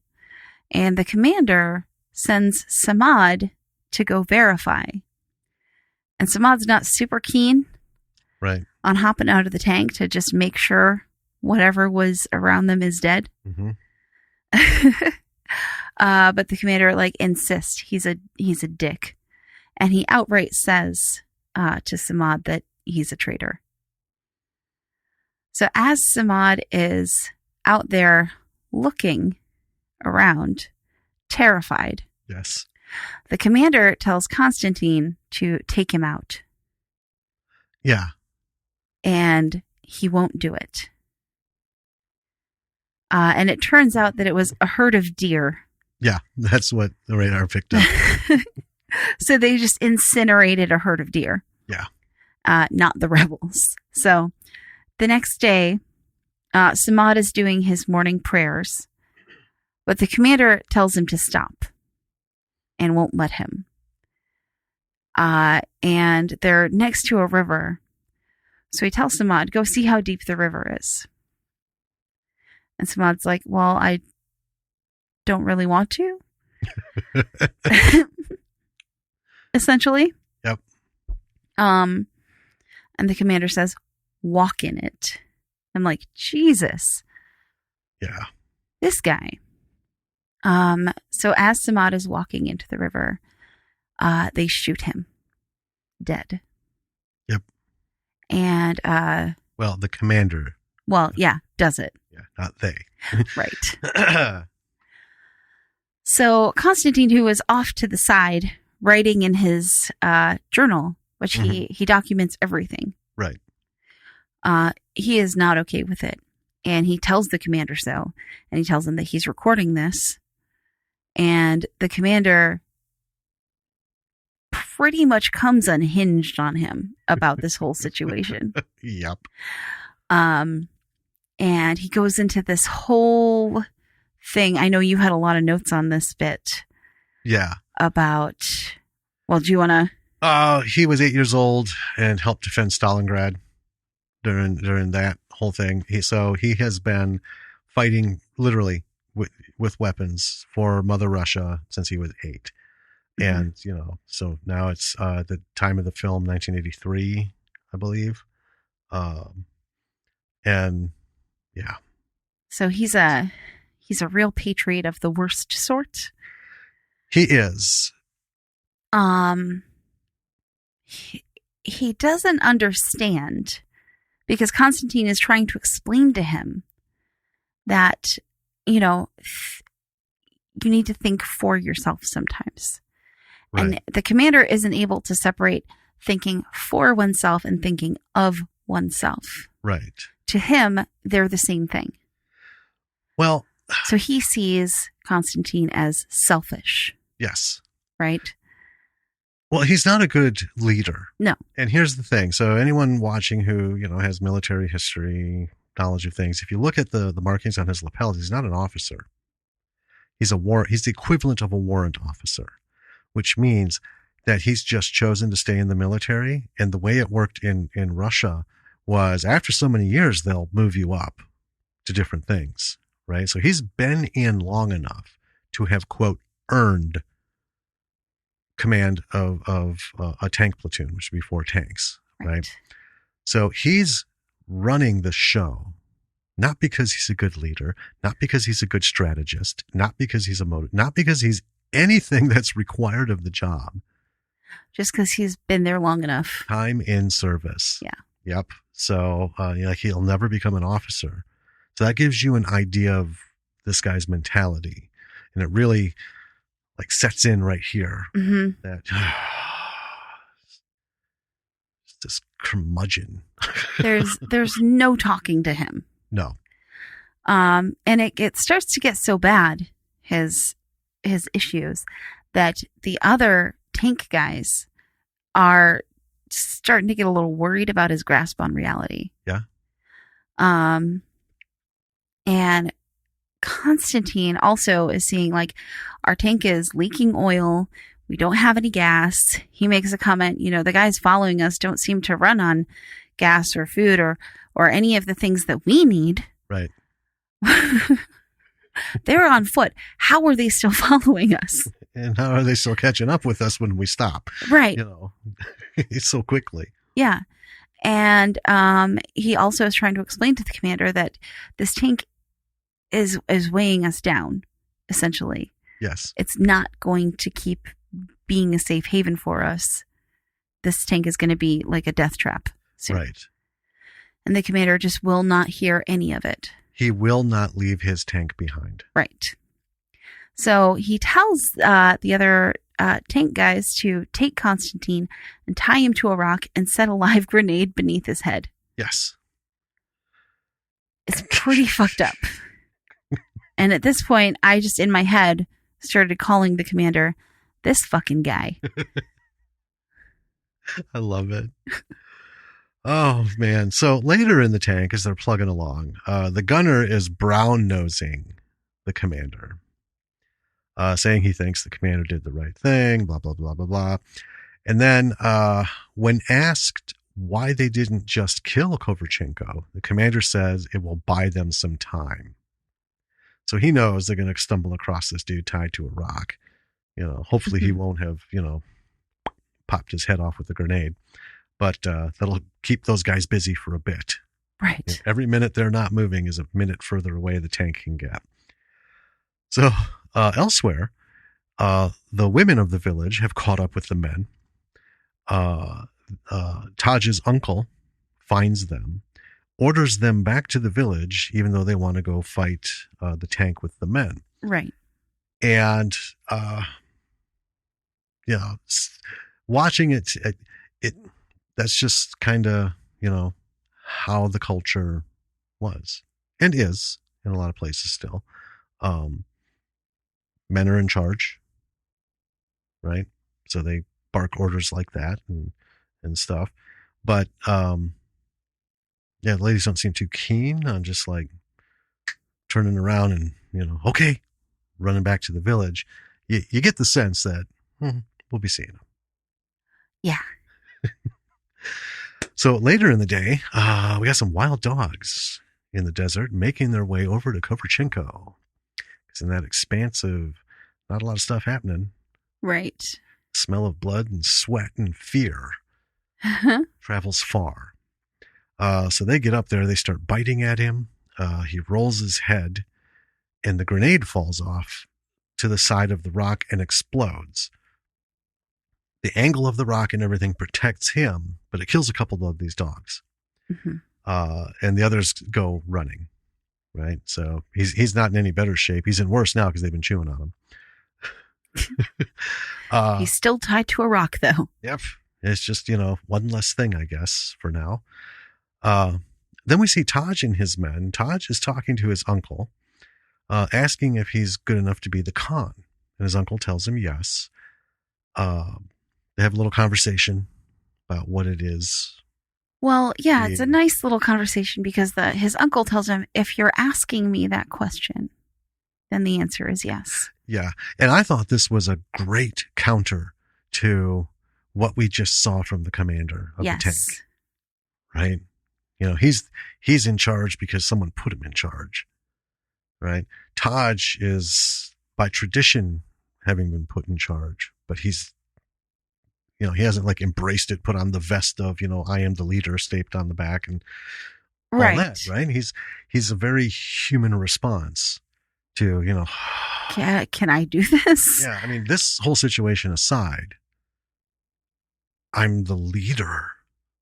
And the commander sends Samad to go verify. And Samad's not super keen on hopping out of the tank to just make sure whatever was around them is dead. Mm-hmm. But the commander insists he's a dick. And he outright says to Samad that he's a traitor. So as Samad is out there looking around, terrified, yes, the commander tells Konstantin to take him out. Yeah. And he won't do it. And it turns out that it was a herd of deer. Yeah, that's what the radar picked up. So they just incinerated a herd of deer. Yeah. Not the rebels. So the next day, Samad is doing his morning prayers, but the commander tells him to stop and won't let him. And they're next to a river. So he tells Samad, go see how deep the river is. And Samad's like, well, I don't really want to. Essentially. Yep. And the commander says, walk in it. I'm like, Jesus. Yeah. This guy. So as Samad is walking into the river, they shoot him dead. Yep. And well, the commander. Well, yeah, does it. Yeah, not they. Right. So Konstantin, who was off to the side, writing in his journal, which he documents everything. Right. He is not okay with it. And he tells the commander so. And he tells him that he's recording this. And the commander pretty much comes unhinged on him about this whole situation. Yep. And he goes into this whole thing. I know you had a lot of notes on this bit. Yeah. About, well, do you want to? He was 8 years old and helped defend Stalingrad during that whole thing. He has been fighting literally with weapons for Mother Russia since he was 8. And, so now it's the time of the film, 1983, I believe. And yeah. So he's a real patriot of the worst sort. He is. He doesn't understand because Konstantin is trying to explain to him that, you need to think for yourself sometimes. Right. And the commander isn't able to separate thinking for oneself and thinking of oneself. Right. To him, they're the same thing. Well, so he sees Konstantin as selfish. Yes. Right? Well, he's not a good leader. No. And here's the thing. So anyone watching who, has military history, knowledge of things, if you look at the markings on his lapels, he's not an officer. He's the equivalent of a warrant officer, which means that he's just chosen to stay in the military. And the way it worked in Russia was after so many years, they'll move you up to different things, right? So he's been in long enough to have, quote, earned command of a tank platoon, which would be 4 tanks, right? So he's running the show, not because he's a good leader, not because he's a good strategist, not because he's not because he's anything that's required of the job. Just because he's been there long enough. Time in service. Yeah. Yep. So he'll never become an officer. So that gives you an idea of this guy's mentality. And it really sets in right here. Mm-hmm. That this curmudgeon. There's no talking to him. No. And it starts to get so bad, his issues, that the other tank guys are starting to get a little worried about his grasp on reality. Yeah. And Constantine also is seeing like our tank is leaking oil. We don't have any gas. He makes a comment, you know, the guys following us don't seem to run on gas or food or any of the things that we need. Right. They were on foot. How are they still following us? And how are they still catching up with us when we stop? Right. You know, so quickly. Yeah. And he also is trying to explain to the commander that this tank is weighing us down, essentially. Yes. It's not going to keep being a safe haven for us. This tank is going to be like a death trap soon. Right. And the commander just will not hear any of it. He will not leave his tank behind. Right. So he tells the other tank guys to take Constantine and tie him to a rock and set a live grenade beneath his head. Yes. It's pretty fucked up. And at this point, I just, in my head, started calling the commander, this fucking guy. I love it. Oh, man. So later in the tank, as they're plugging along, the gunner is brown-nosing the commander, saying he thinks the commander did the right thing, blah, blah, blah, blah, blah. And then when asked why they didn't just kill Kovrchenko, the commander says it will buy them some time. So he knows they're going to stumble across this dude tied to a rock. You know, hopefully he won't have, you know, popped his head off with a grenade. But that'll keep those guys busy for a bit. Right. You know, every minute they're not moving is a minute further away the tank can get. So elsewhere, the women of the village have caught up with the men. Taj's uncle finds them, orders them back to the village, even though they want to go fight the tank with the men. Right. And, you know, watching it, that's just kind of, you know, how the culture was and is in a lot of places still. Men are in charge, right? So they bark orders like that and stuff. But, yeah, ladies don't seem too keen on just like turning around and, you know, okay, running back to the village. You get the sense that we'll be seeing them. Yeah. So later in the day, we got some wild dogs in the desert making their way over to Kovrchenko. Because in that expansive, not a lot of stuff happening. Right. Smell of blood and sweat and fear travels far. So they get up there, they start biting at him. He rolls his head, and the grenade falls off to the side of the rock and explodes. The angle of the rock and everything protects him, but it kills a couple of these dogs. Mm-hmm. And the others go running, right? So he's not in any better shape. He's in worse now because they've been chewing on him. He's still tied to a rock, though. Yep. It's just, you know, one less thing, I guess, for now. Then we see Taj and his men. Taj is talking to his uncle, asking if he's good enough to be the Khan. And his uncle tells him yes. They have a little conversation about what it is. Well, yeah, it's a nice little conversation because his uncle tells him, if you're asking me that question, then the answer is yes. Yeah. And I thought this was a great counter to what we just saw from the commander of the tank. Right? You know, he's in charge because someone put him in charge. Right? Taj is by tradition having been put in charge, but he's, you know, he hasn't like embraced it, put on the vest of, you know, I am the leader stamped on the back and all that, right? He's a very human response to, you know, can I do this? Yeah, I mean, this whole situation aside, I'm the leader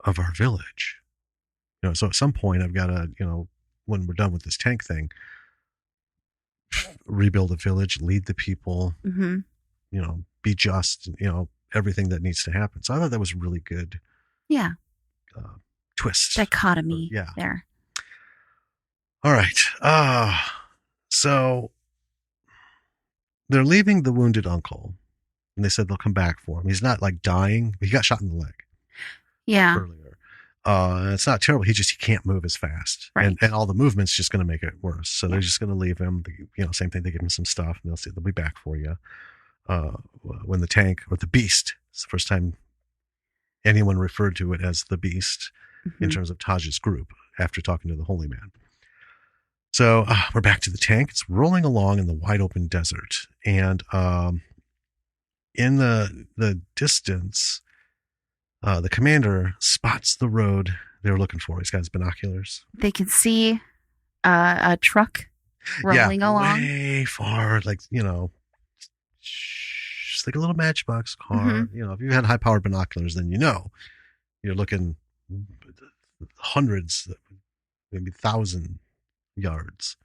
of our village. You know, so at some point I've got to, you know, when we're done with this tank thing, rebuild the village, lead the people, you know, be just, you know, everything that needs to happen. So I thought that was really good. Yeah. Twist. Dichotomy there. All right. So they're leaving the wounded uncle and they said they'll come back for him. He's not like dying. He got shot in the leg. Yeah. Earlier. It's not terrible. He can't move as fast. Right. And all the movement's just going to make it worse. So they're just going to leave him. Same thing. They give him some stuff and they'll be back for you. When the tank or the beast, it's the first time anyone referred to it as the beast in terms of Taj's group after talking to the holy man. So we're back to the tank. It's rolling along in the wide open desert. And in the distance, the commander spots the road they're looking for. He's got his binoculars. They can see a truck rolling along. Way far, like, just like a little matchbox car. If you had high-powered binoculars, then you're looking hundreds, maybe 1,000 yards.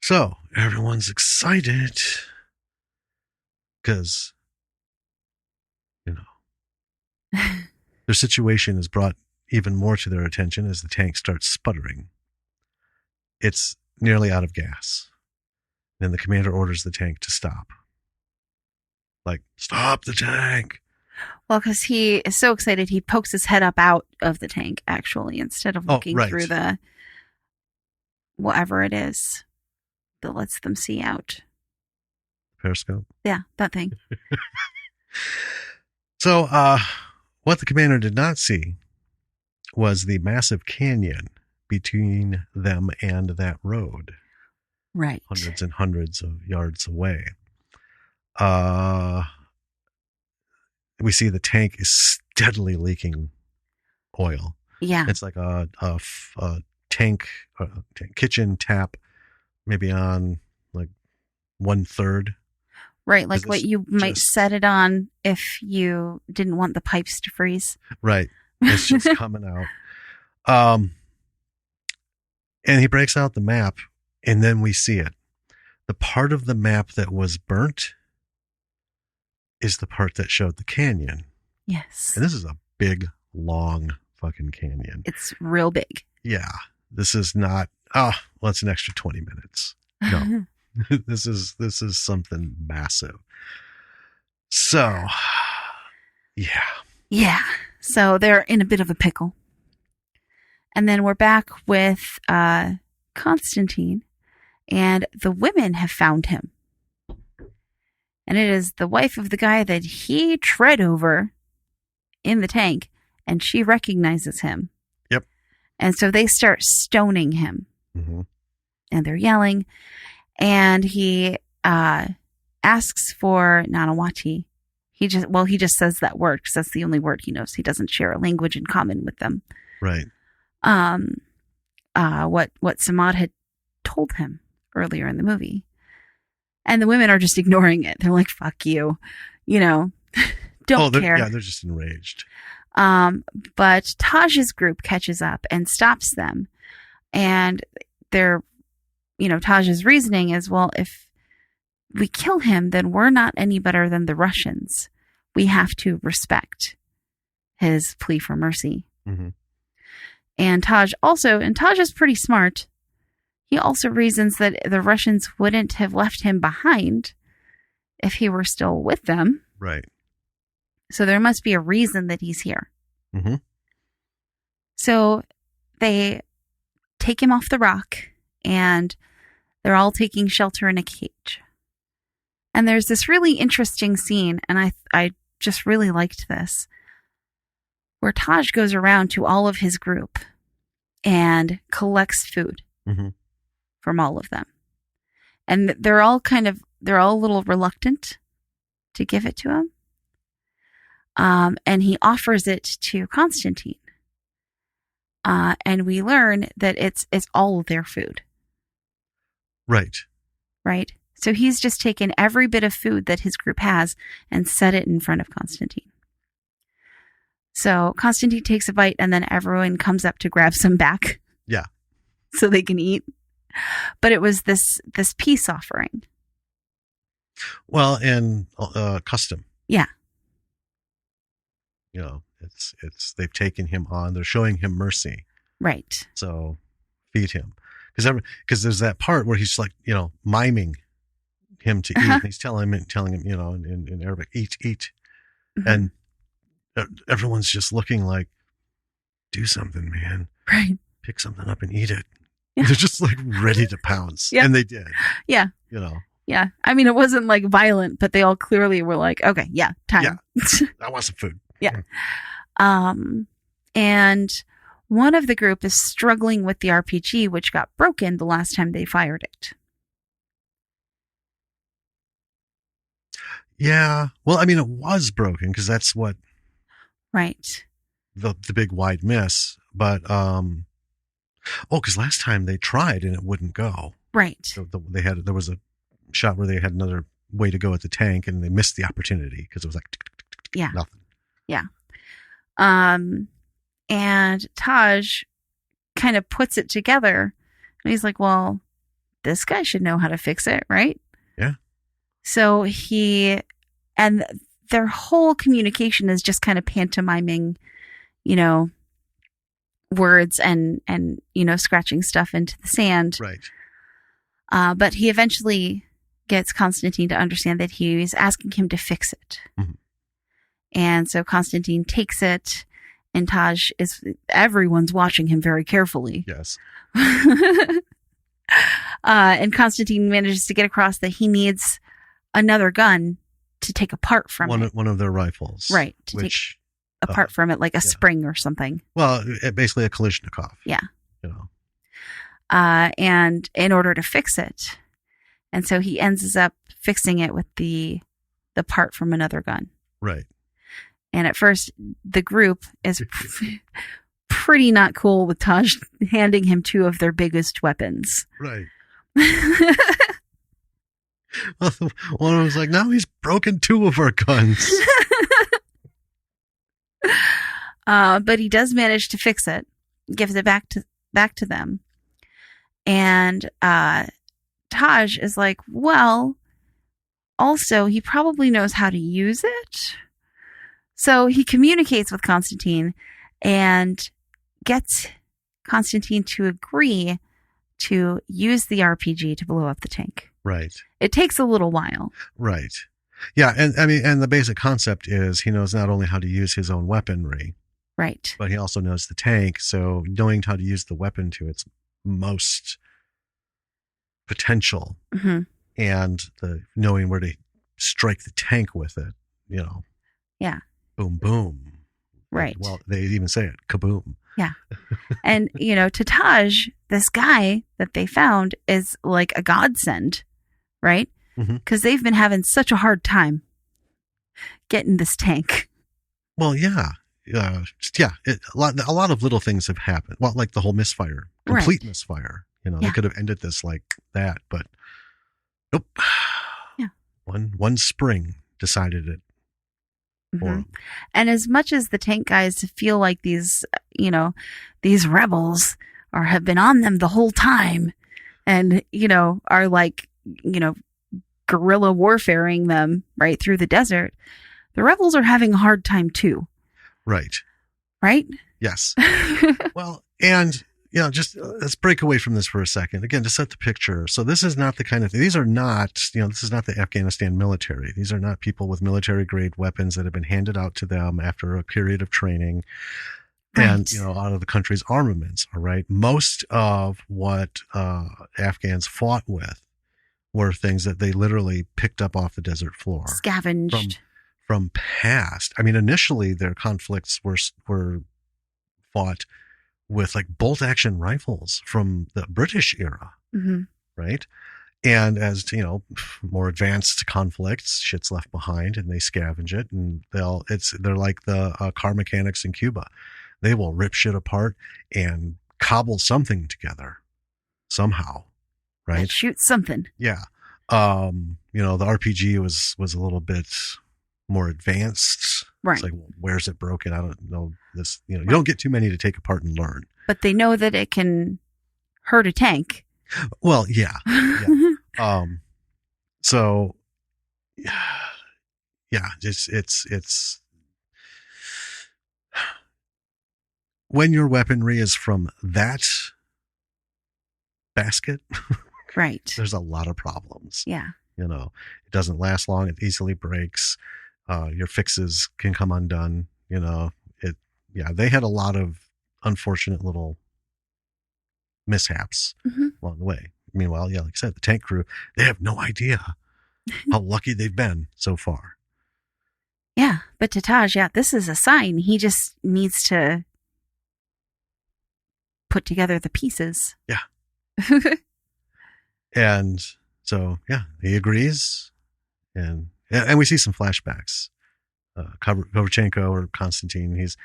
So everyone's excited because their situation is brought even more to their attention as the tank starts sputtering. It's nearly out of gas. Then the commander orders the tank to stop. Like, stop the tank. Well, because he is so excited, he pokes his head up out of the tank, actually, instead of looking through the whatever it is that lets them see out. Periscope? Yeah, that thing. So, what the commander did not see was the massive canyon between them and that road. Right. Hundreds and hundreds of yards away. We see the tank is steadily leaking oil. Yeah. It's like a tank, kitchen tap, maybe on like 1/3. Right, like what you might set it on if you didn't want the pipes to freeze. Right. It's just coming out. And he breaks out the map, and then we see it. The part of the map that was burnt is the part that showed the canyon. Yes. And this is a big, long fucking canyon. It's real big. Yeah. This is not, it's an extra 20 minutes. No. This is something massive. So, yeah. Yeah. So they're in a bit of a pickle. And then we're back with Constantine, and the women have found him. And it is the wife of the guy that he tread over in the tank, and she recognizes him. Yep. And so they start stoning him. Mm-hmm. And they're yelling. And he asks for Nanawati. He just says that word because that's the only word he knows. He doesn't share a language in common with them. Right. What Samad had told him earlier in the movie. And the women are just ignoring it. They're like, fuck you. Don't care. Yeah, they're just enraged. But Taj's group catches up and stops them. And Taj's reasoning is, well, if we kill him, then we're not any better than the Russians. We have to respect his plea for mercy. Mm-hmm. And Taj is pretty smart. He also reasons that the Russians wouldn't have left him behind if he were still with them. Right. So there must be a reason that he's here. Mm-hmm. So they take him off the rock, and they're all taking shelter in a cage. And there's this really interesting scene, and I just really liked this, where Taj goes around to all of his group and collects food from all of them. And they're all a little reluctant to give it to him. And he offers it to Constantine. And we learn that it's all of their food. Right. Right. So he's just taken every bit of food that his group has and set it in front of Constantine. So Constantine takes a bite, and then everyone comes up to grab some back. Yeah. So they can eat. But it was this peace offering. Well, and custom. Yeah. It's they've taken him on. They're showing him mercy. Right. So feed him, because there's that part where he's like, miming, him to eat. And he's telling him, in Arabic, eat. Mm-hmm. And everyone's just looking like, do something, man. Right. Pick something up and eat it. Yeah. They're just like ready to pounce. Yeah. And they did. Yeah. Yeah. I mean, it wasn't like violent, but they all clearly were like, okay, yeah, time. Yeah. I want some food. Yeah. And one of the group is struggling with the RPG, which got broken the last time they fired it. Yeah. Well, I mean, it was broken because that's what. Right. The big wide miss. But, because last time they tried and it wouldn't go. Right. So there was a shot where they had another way to go at the tank and they missed the opportunity because it was like, nothing. Yeah. And Taj kind of puts it together and he's like, well, this guy should know how to fix it, right? Yeah. So and their whole communication is just kind of pantomiming, words and scratching stuff into the sand. Right. But he eventually gets Constantine to understand that he's asking him to fix it. Mm-hmm. And so Constantine takes it, and everyone's watching him very carefully. Yes. And Constantine manages to get across that he needs another gun to take apart from one of their rifles. Right. To take apart from it, like a spring or something. Well, basically a Kalashnikov. Yeah. And in order to fix it. And so he ends up fixing it with the part from another gun. Right. And at first, the group is pretty not cool with Taj handing him two of their biggest weapons. Right. Well, one was like, now he's broken two of our guns. But he does manage to fix it, gives it back to them. And Taj is like, well, also, he probably knows how to use it. So he communicates with Constantine and gets Constantine to agree to use the RPG to blow up the tank. Right. It takes a little while. Right. Yeah. And I mean, and the basic concept is he knows not only how to use his own weaponry. Right. But he also knows the tank. So knowing how to use the weapon to its most potential and knowing where to strike the tank with it, Yeah. Boom, boom. Right. Well, they even say it, kaboom. Yeah. And, to Taj, this guy that they found is like a godsend, right? Because they've been having such a hard time getting this tank. Well, yeah. A lot of little things have happened. Well, like the whole misfire, complete misfire. They could have ended this like that, but nope. Yeah. One spring decided it. And as much as the tank guys feel like these rebels have been on them the whole time and, are like, guerrilla warfaring them right through the desert, the rebels are having a hard time too. Right. Right? Yes. Well, and just let's break away from this for a second. Again, to set the picture. So this is not the kind of thing. These are not, this is not the Afghanistan military. These are not people with military grade weapons that have been handed out to them after a period of training and, out of the country's armaments. All right. Most of what Afghans fought with were things that they literally picked up off the desert floor. Scavenged. From past. I mean, initially their conflicts were fought with like bolt action rifles from the British era, right? And as more advanced conflicts, shit's left behind, and they scavenge it, and they're like the car mechanics in Cuba. They will rip shit apart and cobble something together somehow, right? And shoot something. Yeah. The RPG was a little bit more advanced. Right. It's like, well, where's it broken? I don't know this. You don't get too many to take apart and learn. But they know that it can hurt a tank. Well, yeah. So, yeah, it's when your weaponry is from that basket, right? There's a lot of problems. Yeah. You know, it doesn't last long. It easily breaks. Your fixes can come undone. You know, they had a lot of unfortunate little mishaps along the way. Meanwhile, like I said, the tank crew, they have no idea how lucky they've been so far. Yeah, but to Taj, this is a sign. He just needs to put together the pieces. Yeah. And so, he agrees. And we see some flashbacks. Kovalchenko or Konstantin, he's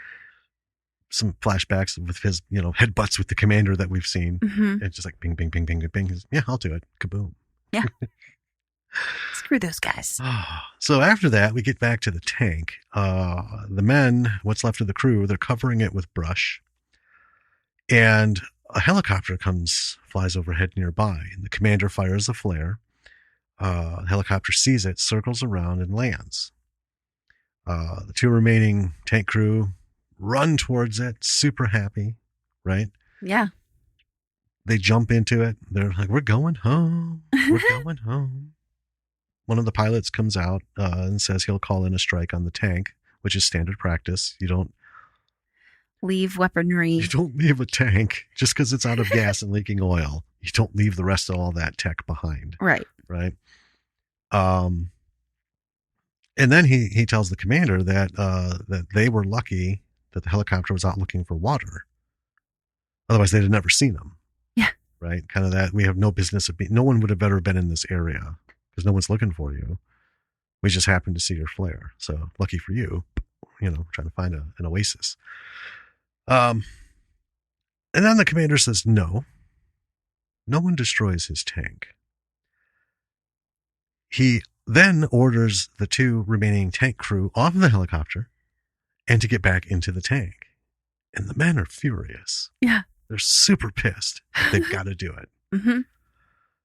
some flashbacks with his, headbutts with the commander that we've seen. It's just like bing, bing, bing, bing, bing. Yeah, I'll do it. Kaboom. Yeah. Screw those guys. So after that, we get back to the tank. The men, what's left of the crew, they're covering it with brush. And a helicopter flies overhead nearby, and the commander fires a flare. The helicopter sees it, circles around, and lands. The two remaining tank crew run towards it, super happy, right? Yeah. They jump into it. They're like, we're going home. We're going home. One of the pilots comes out and says he'll call in a strike on the tank, which is standard practice. You don't leave weaponry. You don't leave a tank just because it's out of gas and leaking oil. You don't leave the rest of all that tech behind. Right. Right. And then he tells the commander that they were lucky that the helicopter was out looking for water. Otherwise, they'd have never seen them. Yeah. Right. Kind of that. We have no business no one would have ever been in this area because no one's looking for you. We just happened to see your flare. So lucky for you, trying to find an oasis. And then the commander says, no one destroys his tank. He then orders the two remaining tank crew off of the helicopter and to get back into the tank. And the men are furious. Yeah. They're super pissed. They've got to do it.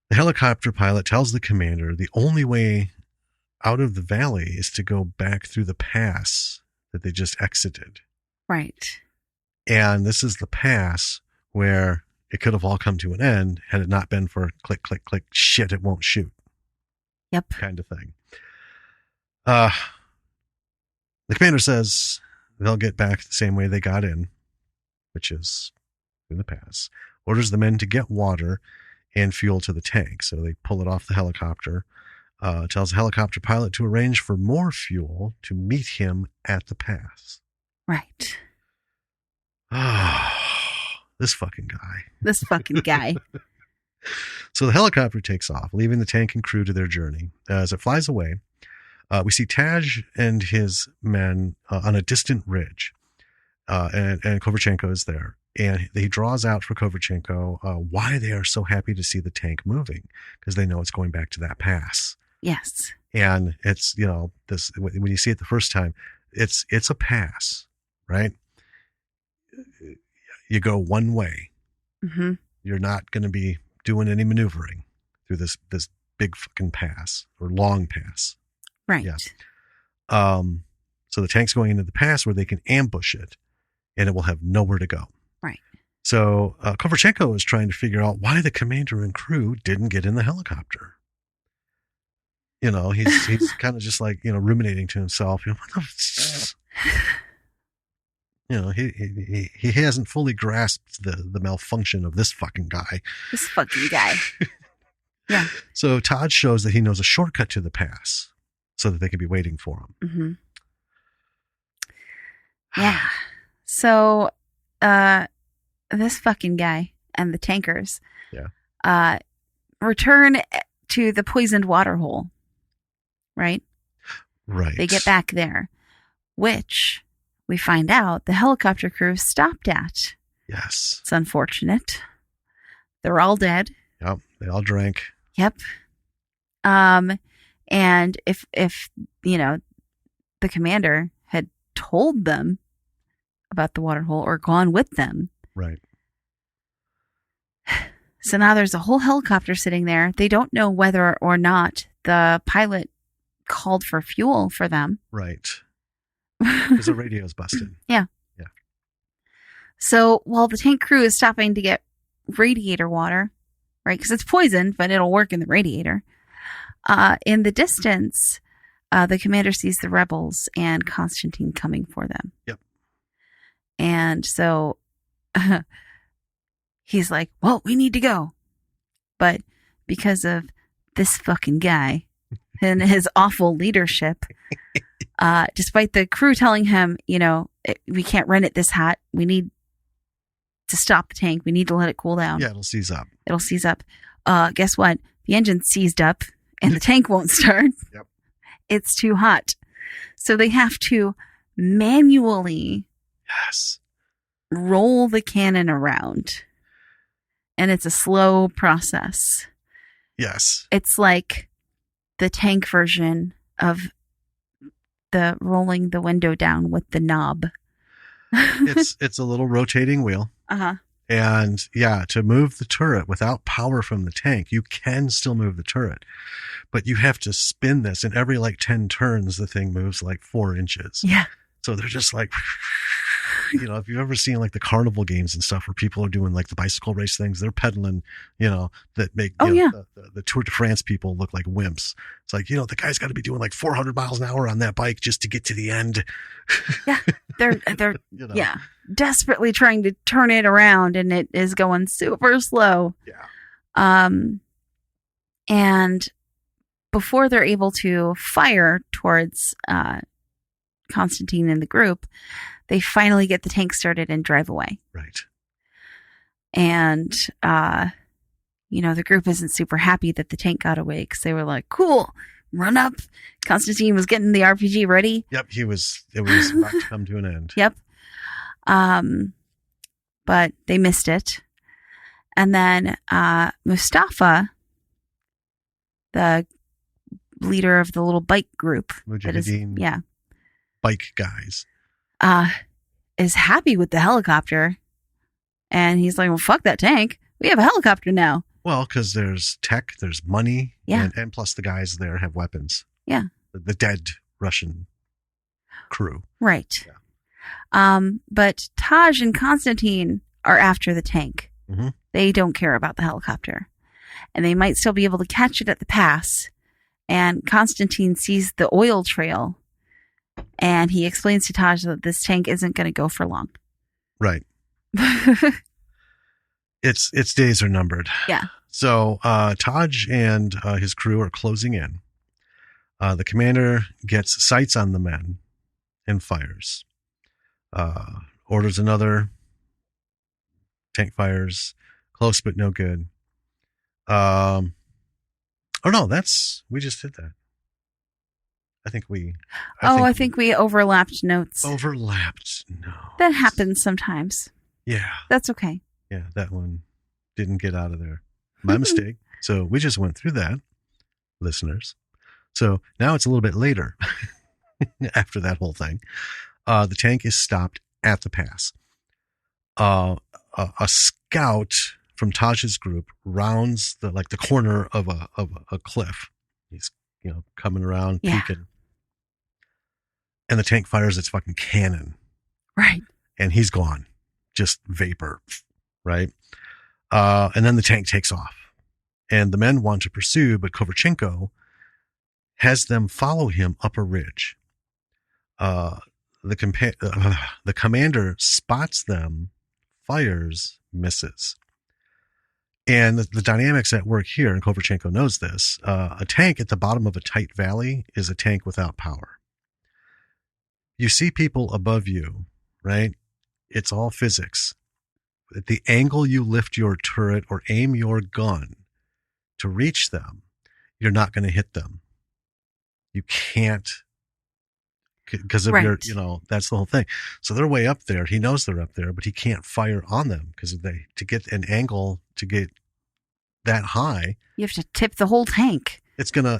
The helicopter pilot tells the commander the only way out of the valley is to go back through the pass that they just exited. Right. And this is the pass where it could have all come to an end had it not been for click, click, click, shit, it won't shoot. Yep. Kind of thing. The commander says they'll get back the same way they got in, which is through the pass. Orders the men to get water and fuel to the tank. So they pull it off the helicopter. Tells the helicopter pilot to arrange for more fuel to meet him at the pass. Right. This fucking guy. This fucking guy. So the helicopter takes off, leaving the tank and crew to their journey. As it flies away, we see Taj and his men on a distant ridge, and Kovalchenko is there. And he draws out for Kovalchenko why they are so happy to see the tank moving, because they know it's going back to that pass. Yes. And it's, this when you see it the first time, it's a pass, right? You go one way. Mm-hmm. You're not going to be doing any maneuvering through this big fucking pass or long pass. Right. Yeah. So the tank's going into the pass where they can ambush it and it will have nowhere to go. Right. So Kovalchenko is trying to figure out why the commander and crew didn't get in the helicopter. He's kind of just like, ruminating to himself. He hasn't fully grasped the malfunction of this fucking guy. This fucking guy. Yeah. So Todd shows that he knows a shortcut to the pass so that they can be waiting for him. Mm-hmm. Yeah. So this fucking guy and the tankers return to the poisoned water hole. Right? Right. They get back there, which we find out the helicopter crew stopped at. Yes. It's unfortunate. They're all dead. Yep. They all drank. Yep. And if the commander had told them about the water hole or gone with them. Right. So now there's a whole helicopter sitting there. They don't know whether or not the pilot called for fuel for them. Right. Because the radio's busted. Yeah. Yeah. So while the tank crew is stopping to get radiator water, right? Because it's poison, but it'll work in the radiator. In the distance, the commander sees the rebels and Constantine coming for them. Yep. And so he's like, well, we need to go. But because of this fucking guy and his awful leadership, despite the crew telling him, we can't run it this hot. We need to stop the tank. We need to let it cool down. Yeah, it'll seize up. Guess what? The engine's seized up and the tank won't start. Yep. It's too hot. So they have to manually roll the cannon around. And it's a slow process. Yes. It's like the tank version of the rolling the window down with the knob. It's a little rotating wheel. Uh-huh. And to move the turret without power from the tank, you can still move the turret. But you have to spin this, and every 10 turns, the thing moves 4 inches. Yeah. So they're just if you've ever seen the carnival games and stuff where people are doing the bicycle race things, they're pedaling, that make the Tour de France people look like wimps. It's the guy's got to be doing 400 miles an hour on that bike just to get to the end. Yeah. They're desperately trying to turn it around, and it is going super slow. Yeah. And before they're able to fire towards Constantine and the group, they finally get the tank started and drive away. Right. And, the group isn't super happy that the tank got away because they were like, cool, run up. Constantine was getting the RPG ready. Yep. It was about to come to an end. Yep. But they missed it. And then Mustafa, the leader of the little bike group, bike guys, is happy with the helicopter, and he's like, well, fuck that tank, we have a helicopter now. Well, because there's tech, there's money, yeah, and plus the guys there have weapons. Yeah. The dead Russian crew. Right. Yeah. But Taj and Constantine are after the tank. Mm-hmm. They don't care about the helicopter, and they might still be able to catch it at the pass. And Constantine sees the oil trail, and he explains to Taj that this tank isn't going to go for long. Right. Its days are numbered. Yeah. So Taj and his crew are closing in. The commander gets sights on the men and fires. Orders another. Tank fires. Close but no good. We just did that. I think we overlapped notes. Overlapped notes. That happens sometimes. Yeah. That's okay. Yeah, that one didn't get out of there. My mistake. So we just went through that, listeners. So now it's a little bit later after that whole thing. The tank is stopped at the pass. A scout from Taj's group rounds the corner of a cliff. He's coming around, peeking. And the tank fires its fucking cannon. Right. And he's gone. Just vapor. Right. And then the tank takes off. And the men want to pursue, but Kovalchenko has them follow him up a ridge. The commander spots them, fires, misses. And the dynamics at work here, and Kovalchenko knows this, a tank at the bottom of a tight valley is a tank without power. You see people above you, right? It's all physics. At the angle you lift your turret or aim your gun to reach them, you're not going to hit them. You can't, because of your, that's the whole thing. So they're way up there. He knows they're up there, but he can't fire on them because to get an angle to get that high, you have to tip the whole tank. It's gonna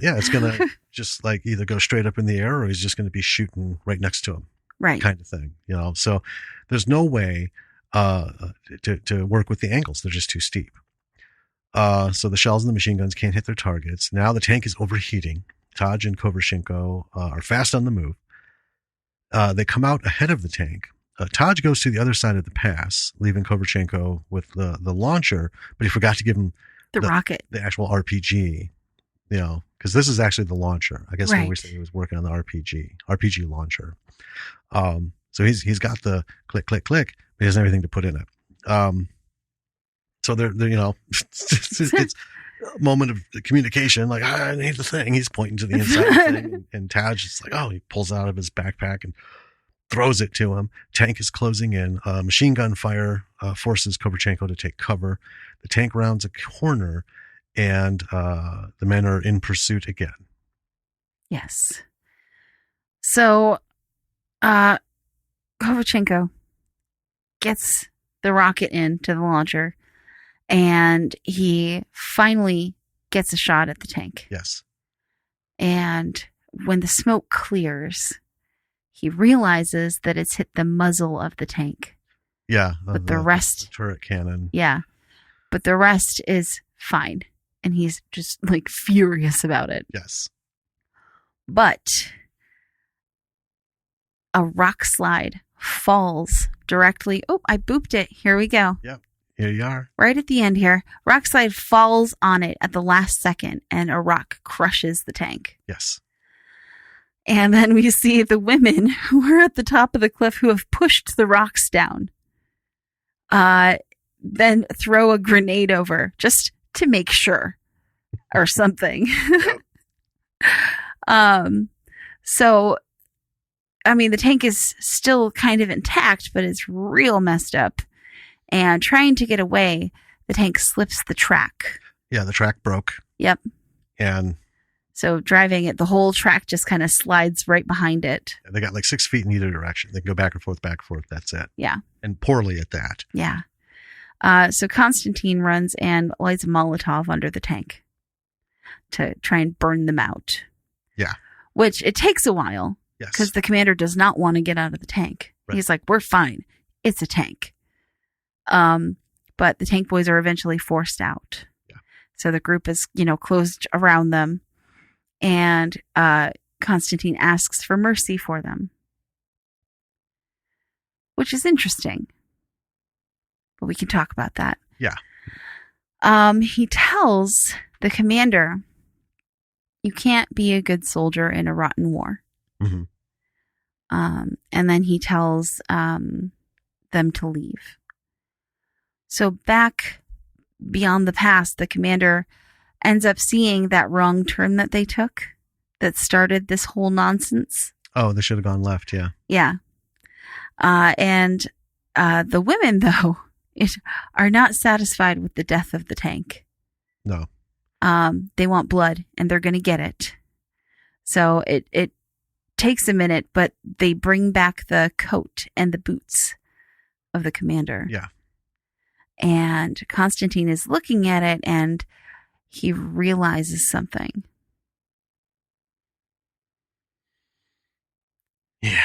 just either go straight up in the air or he's just gonna be shooting right next to him, right? Kind of thing, So there's no way to work with the angles; they're just too steep. So the shells and the machine guns can't hit their targets. Now the tank is overheating. Taj and Kovalchenko are fast on the move. They come out ahead of the tank. Taj goes to the other side of the pass, leaving Kovalchenko with the launcher, but he forgot to give him the rocket, the actual RPG. because this is actually the launcher. I guess Right. when we say he was working on the RPG launcher. So he's got the click, click, click, but he doesn't have anything to put in it. So they're it's a moment of communication. Like, I need the thing. He's pointing to the inside of the thing, and Taj is like, he pulls it out of his backpack and throws it to him. Tank is closing in. Machine gun fire forces Kovrchenko to take cover. The tank rounds a corner, and the men are in pursuit again. Yes. So, Kovrchenko gets the rocket into the launcher, and he finally gets a shot at the tank. Yes. And when the smoke clears, he realizes that it's hit the muzzle of the tank. Yeah. But the rest... The turret cannon. Yeah. But the rest is fine. And he's just, like, furious about it. Yes. But a rock slide falls directly... Oh, I booped it. Here we go. Yep. Here you are. Right at the end here. Rock slide falls on it at the last second, and a rock crushes the tank. Yes. And then we see the women who are at the top of the cliff who have pushed the rocks down. Then throw a grenade over just to make sure or something. So, I mean, the tank is still kind of intact, but it's real messed up. And trying to get away, the tank slips the track. Yeah, the track broke. Yep. And so driving it, the whole track just kind of slides right behind it. They got like 6 feet in either direction. They can go back and forth, back and forth. That's it. Yeah. And poorly at that. Yeah. So Konstantin runs and lights a Molotov under the tank to try and burn them out. Yeah. Which it takes a while. Yes. Because the commander does not want to get out of the tank. Right. He's like, we're fine. It's a tank. But the tank boys are eventually forced out. Yeah. So the group is, closed around them. And Konstantin asks for mercy for them. Which is interesting. But we can talk about that. Yeah. He tells the commander, you can't be a good soldier in a rotten war. Mm-hmm. And then he tells them to leave. So back beyond the past, the commander ends up seeing that wrong turn that they took that started this whole nonsense. Oh, they should have gone left, yeah. Yeah. And the women, though, are not satisfied with the death of the tank. No. They want blood, and they're going to get it. So it takes a minute, but they bring back the coat and the boots of the commander. Yeah. And Konstantin is looking at it, and he realizes something. Yeah.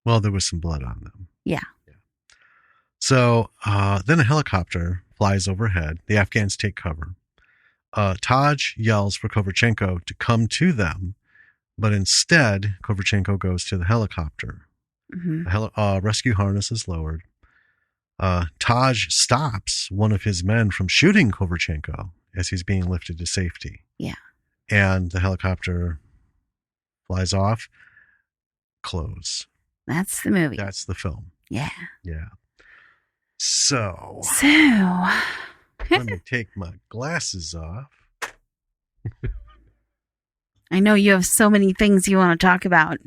Well, there was some blood on them. Yeah. So then a helicopter flies overhead. The Afghans take cover. Taj yells for Kovrchenko to come to them, but instead, Kovrchenko goes to the helicopter. Mm-hmm. The rescue harness is lowered. Taj stops one of his men from shooting Kovrchenko as he's being lifted to safety. Yeah. And the helicopter flies off. Close. That's the movie. That's the film. Yeah. Yeah. So let me take my glasses off. I know you have so many things you want to talk about.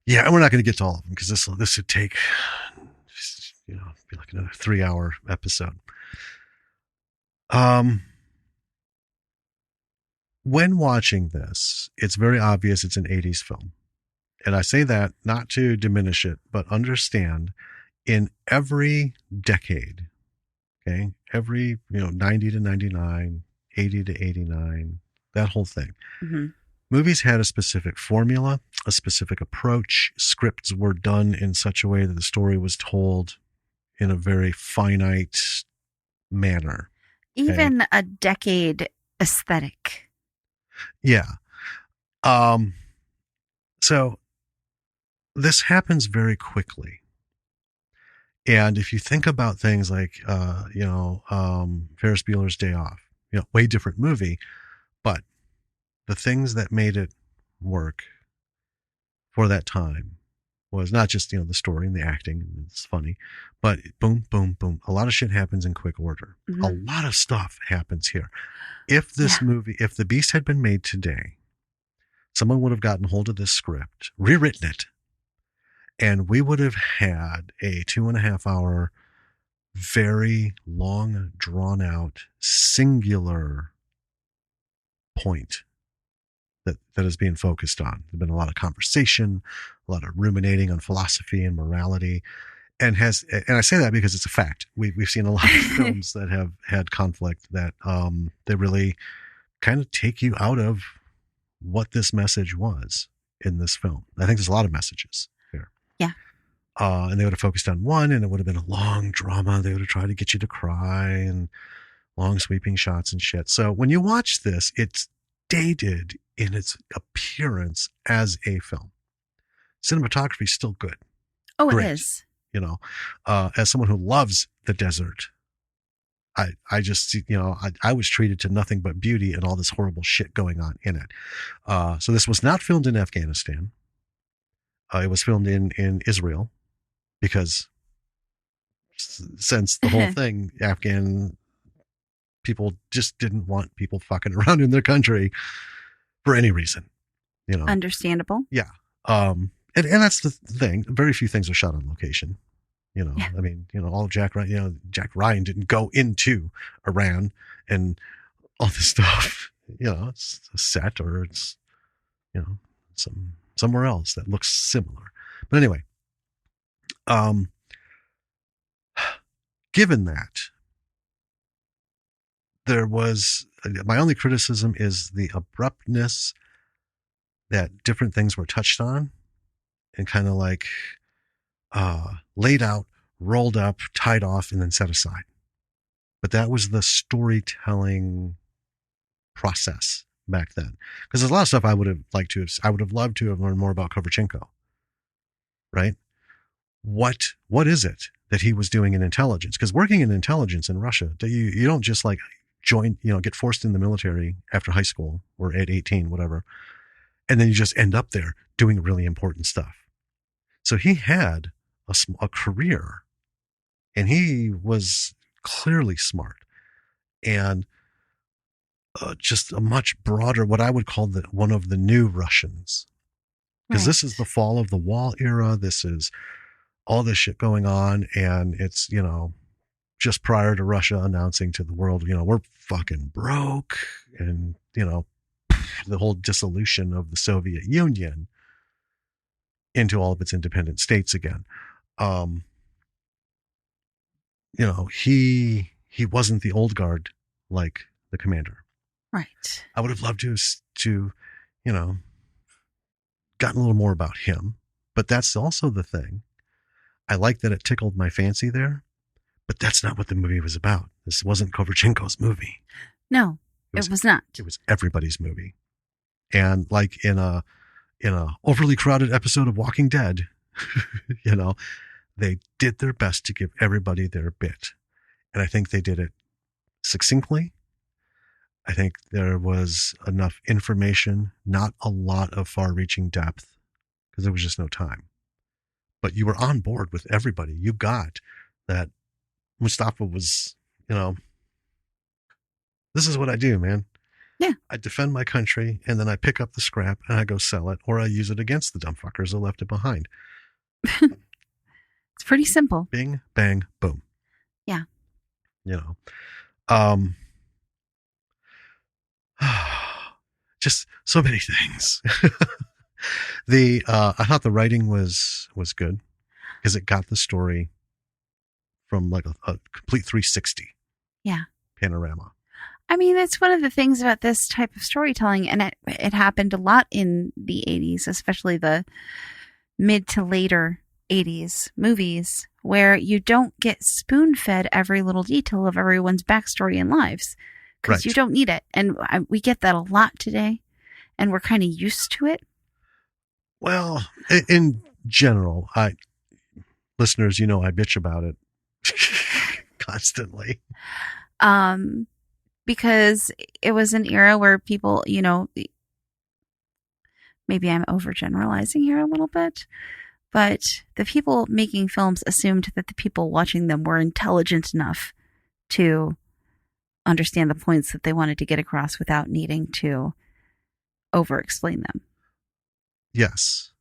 Yeah, and we're not going to get to all of them because this would take, be like another 3-hour episode. When watching this, it's very obvious it's an 80s film. And I say that not to diminish it, but understand in every decade, okay, every, 90 to 99, 80 to 89, that whole thing. Mm-hmm. Movies had a specific formula, a specific approach. Scripts were done in such a way that the story was told in a very finite manner. Even a decade aesthetic. Yeah. So this happens very quickly. And if you think about things like, Ferris Bueller's Day Off, way different movie. But the things that made it work for that time was not just, the story and the acting, and it's funny, but boom, boom, boom. A lot of shit happens in quick order. Mm-hmm. A lot of stuff happens here. If this movie, if The Beast had been made today, someone would have gotten hold of this script, rewritten it, and we would have had a 2.5 hour, very long, drawn out, singular point that is being focused on. There's been a lot of conversation, a lot of ruminating on philosophy and morality, and I say that because it's a fact. We've seen a lot of films that have had conflict that they really kind of take you out of what this message was in this film. I think there's a lot of messages here. Yeah. And they would have focused on one, and it would have been a long drama. They would have tried to get you to cry and long sweeping shots and shit. So when you watch this, it's dated in its appearance as a film. Cinematography is still good. Oh, Great. It is. As someone who loves the desert, I just, I was treated to nothing but beauty and all this horrible shit going on in it. So this was not filmed in Afghanistan. It was filmed in Israel because since the whole thing, Afghan people just didn't want people fucking around in their country for any reason, Understandable. Yeah. And that's the thing. Very few things are shot on location. I mean, all of Jack Ryan didn't go into Iran and all this stuff. It's a set or it's, somewhere else that looks similar. But anyway, given that, there was my only criticism is the abruptness that different things were touched on and kind of like laid out, rolled up, tied off, and then set aside. But that was the storytelling process back then. Because there's a lot of stuff I would have loved to have learned more about Kovalchenko. Right? What is it that he was doing in intelligence? Because working in intelligence in Russia, you don't just like join, get forced in the military after high school or at 18, whatever. And then you just end up there doing really important stuff. So he had a career, and he was clearly smart and just a much broader, what I would call one of the new Russians. Because This is the fall of the wall era. This is all this shit going on. And it's, just prior to Russia announcing to the world, we're fucking broke. And, the whole dissolution of the Soviet Union into all of its independent states again. He wasn't the old guard like the commander. Right. I would have loved to, gotten a little more about him, but that's also the thing. I like that it tickled my fancy there, but that's not what the movie was about. This wasn't Kovalchenko's movie. No, it was not. It was everybody's movie. And like in a overly crowded episode of Walking Dead, they did their best to give everybody their bit. And I think they did it succinctly. I think there was enough information, not a lot of far-reaching depth, because there was just no time. But you were on board with everybody. You got that Mustafa was, this is what I do, man. Yeah. I defend my country, and then I pick up the scrap and I go sell it, or I use it against the dumb fuckers who left it behind. It's pretty simple. Bing, bang, boom. Yeah. Just so many things. I thought the writing was good because it got the story from like a complete 360. Yeah. Panorama. I mean, that's one of the things about this type of storytelling, and it happened a lot in the 80s, especially the mid to later 80s movies, where you don't get spoon-fed every little detail of everyone's backstory and lives, because you don't need it. And we get that a lot today, and we're kind of used to it. Well, in general, listeners, I bitch about it constantly. because it was an era where people, you know, maybe I'm overgeneralizing here a little bit, but the people making films assumed that the people watching them were intelligent enough to understand the points that they wanted to get across without needing to over-explain them. Yes.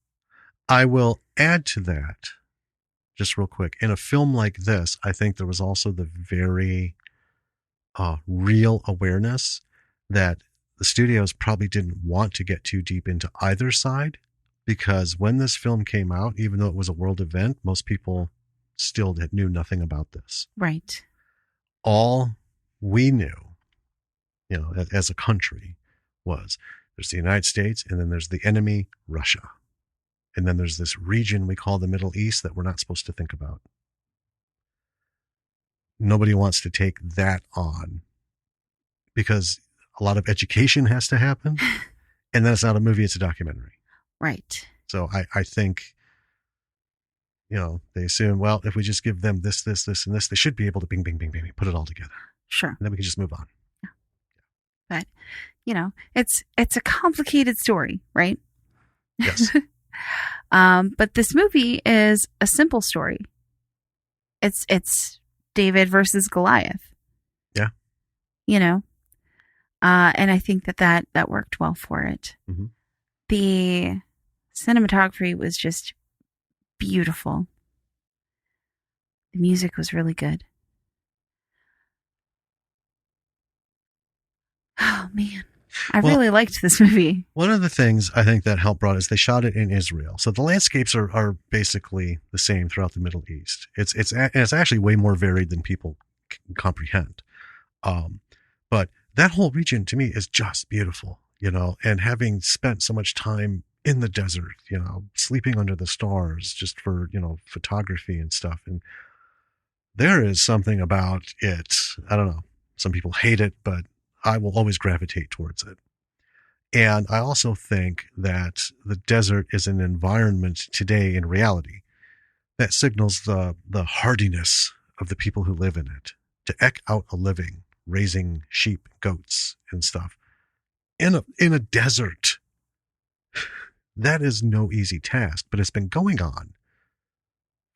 I will add to that, just real quick. In a film like this, I think there was also the very real awareness that the studios probably didn't want to get too deep into either side, because when this film came out, even though it was a world event, most people still knew nothing about this. Right. All we knew, you know, as a country, was there's the United States, and then there's the enemy, Russia. And then there's this region we call the Middle East that we're not supposed to think about. Nobody wants to take that on because a lot of education has to happen. And then it's not a movie, it's a documentary. Right. So I think, you know, they assume, well, if we just give them this, this, this, and this, they should be able to bing, bing, bing, bing, put it all together. Sure. And then we can just move on. Yeah. But, you know, it's a complicated story, right? Yes. But this movie is a simple story. It's David versus Goliath. Yeah. You know, and I think that worked well for it. Mm-hmm. The cinematography was just beautiful. The music was really good. Oh man. I really liked this movie. One of the things I think that helped brought is they shot it in Israel. So the landscapes are basically the same throughout the Middle East. It's actually way more varied than people can comprehend. But that whole region to me is just beautiful, you know, and having spent so much time in the desert, you know, sleeping under the stars just for, you know, photography and stuff. And there is something about it. I don't know. Some people hate it, but I will always gravitate towards it. And I also think that the desert is an environment today in reality that signals the hardiness of the people who live in it to eke out a living, raising sheep, goats, and stuff in a desert. That is no easy task, but it's been going on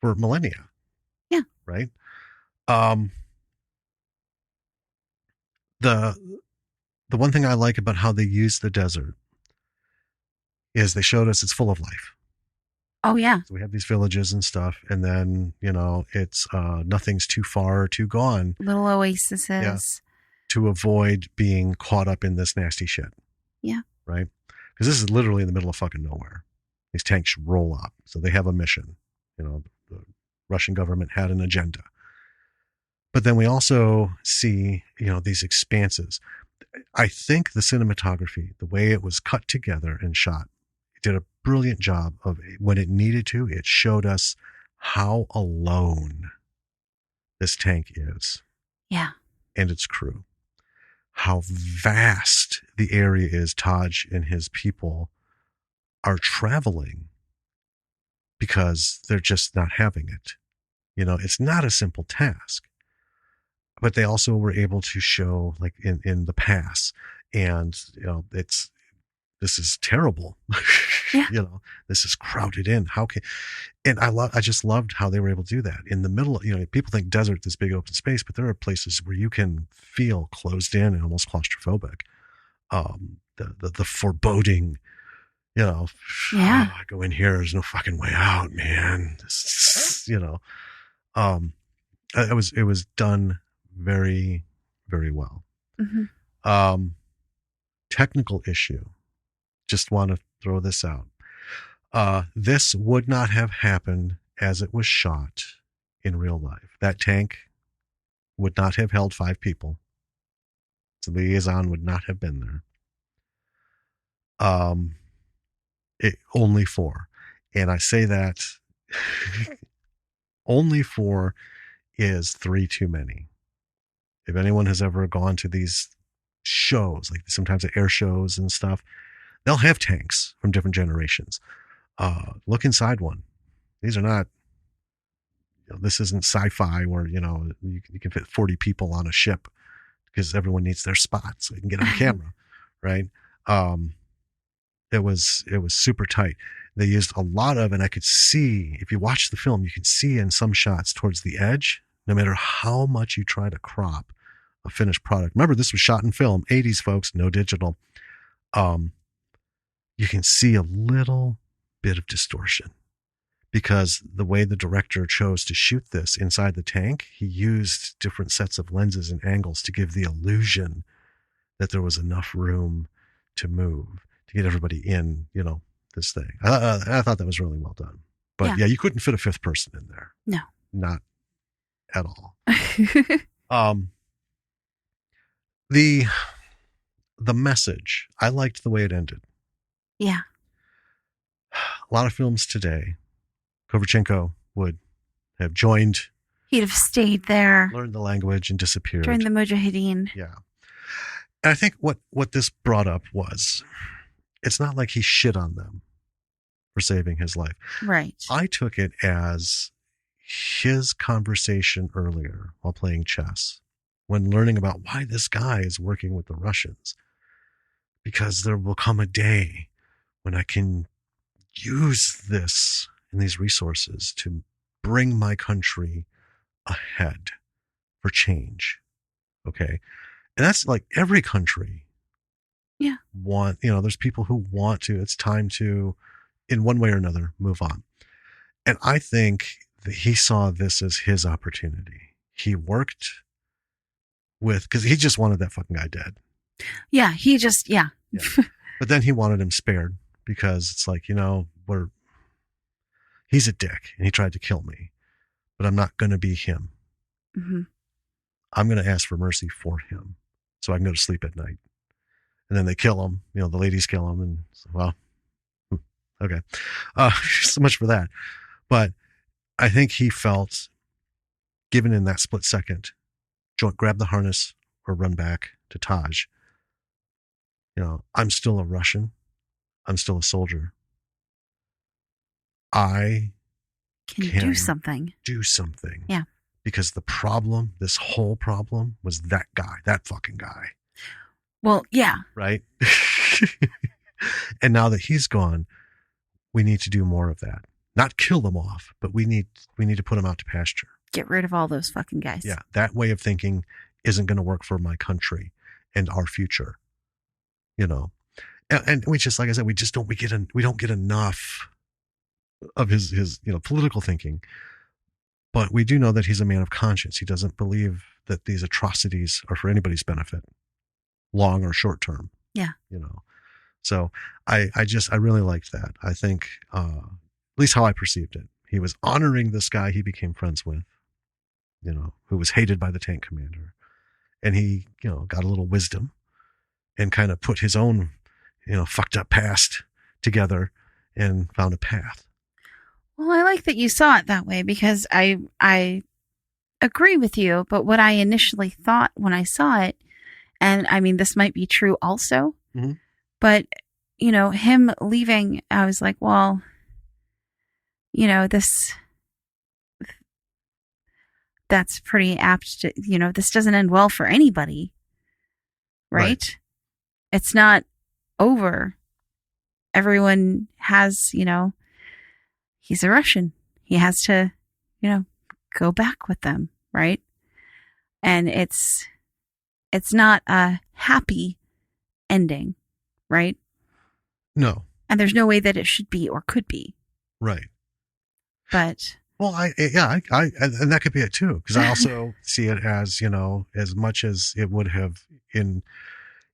for millennia. Yeah. Right? The one thing I like about how they use the desert is they showed us it's full of life. Oh, yeah. So we have these villages and stuff, and then, you know, it's nothing's too far or too gone. Little oases. Yeah, to avoid being caught up in this nasty shit. Yeah. Right? Because this is literally in the middle of fucking nowhere. These tanks roll up. So they have a mission. You know, the Russian government had an agenda. But then we also see, you know, these expanses. I think the cinematography, the way it was cut together and shot, did a brilliant job of when it needed to. It showed us how alone this tank is. Yeah. And its crew. How vast the area is Taj and his people are traveling because they're just not having it. You know, it's not a simple task. But they also were able to show, like in the pass, and you know, this is terrible. Yeah. You know, this is crowded in. I just loved how they were able to do that in the middle. You know, people think desert, this big open space, but there are places where you can feel closed in and almost claustrophobic. The foreboding, you know, yeah. I go in here, there's no fucking way out, man. You know, it was done very, very well. Mm-hmm. Technical issue. Just want to throw this out. This would not have happened as it was shot in real life. That tank would not have held 5 people. The liaison would not have been there. Only 4. And I say that only 4 is 3 too many. If anyone has ever gone to these shows, like sometimes at air shows and stuff, they'll have tanks from different generations. Look inside one. These are not, you know, this isn't sci-fi where, you know, you can fit 40 people on a ship because everyone needs their spot so they can get on camera, right? It was super tight. They used a lot of, and I could see, if you watch the film, you can see in some shots towards the edge, no matter how much you try to crop a finished product. Remember, this was shot in film, 80s, folks, no digital. You can see a little bit of distortion because the way the director chose to shoot this inside the tank, he used different sets of lenses and angles to give the illusion that there was enough room to move, to get everybody in, this thing. I thought that was really well done. But yeah, you couldn't fit a fifth person in there. No. Not at all. The message, I liked the way it ended. Yeah. A lot of films today, Kovalchenko would have joined. He'd have stayed there. Learned the language and disappeared. Joined the Mujahideen. Yeah. And I think what this brought up was, it's not like he shit on them for saving his life. Right. I took it as his conversation earlier while playing chess, when learning about why this guy is working with the Russians. Because there will come a day when I can use this and these resources to bring my country ahead for change. Okay. And that's like every country. Yeah. There's people who want to, it's time to, in one way or another, move on. And I think that he saw this as his opportunity. He worked because he just wanted that fucking guy dead. Yeah. Yeah. But then he wanted him spared because it's like, he's a dick and he tried to kill me, but I'm not going to be him. Mm-hmm. I'm going to ask for mercy for him so I can go to sleep at night. And then they kill him, the ladies kill him, and well, okay. So much for that. But I think he felt, given in that split second, grab the harness or run back to Taj. I'm still a Russian. I'm still a soldier. I can do something. Do something. Yeah. Because this whole problem was that guy, that fucking guy. Well, yeah. Right? And now that he's gone, we need to do more of that. Not kill them off, but we need to put them out to pasture. Get rid of all those fucking guys. Yeah. That way of thinking isn't going to work for my country and our future. And we just, like I said, we don't get enough of his political thinking, but we do know that he's a man of conscience. He doesn't believe that these atrocities are for anybody's benefit, long or short term. Yeah. So I really liked that. I think, at least how I perceived it, he was honoring this guy he became friends with, who was hated by the tank commander. And he, got a little wisdom and kind of put his own, fucked up past together and found a path. Well, I like that you saw it that way because I agree with you. But what I initially thought when I saw it, and I mean, this might be true also, mm-hmm. but, him leaving, I was like, well, that's pretty apt to, this doesn't end well for anybody, right? It's not over. Everyone has, he's a Russian. He has to, go back with them, right? And it's not a happy ending, right? No. And there's no way that it should be or could be. Right. But well, and that could be it too, because I also see it as, as much as it would have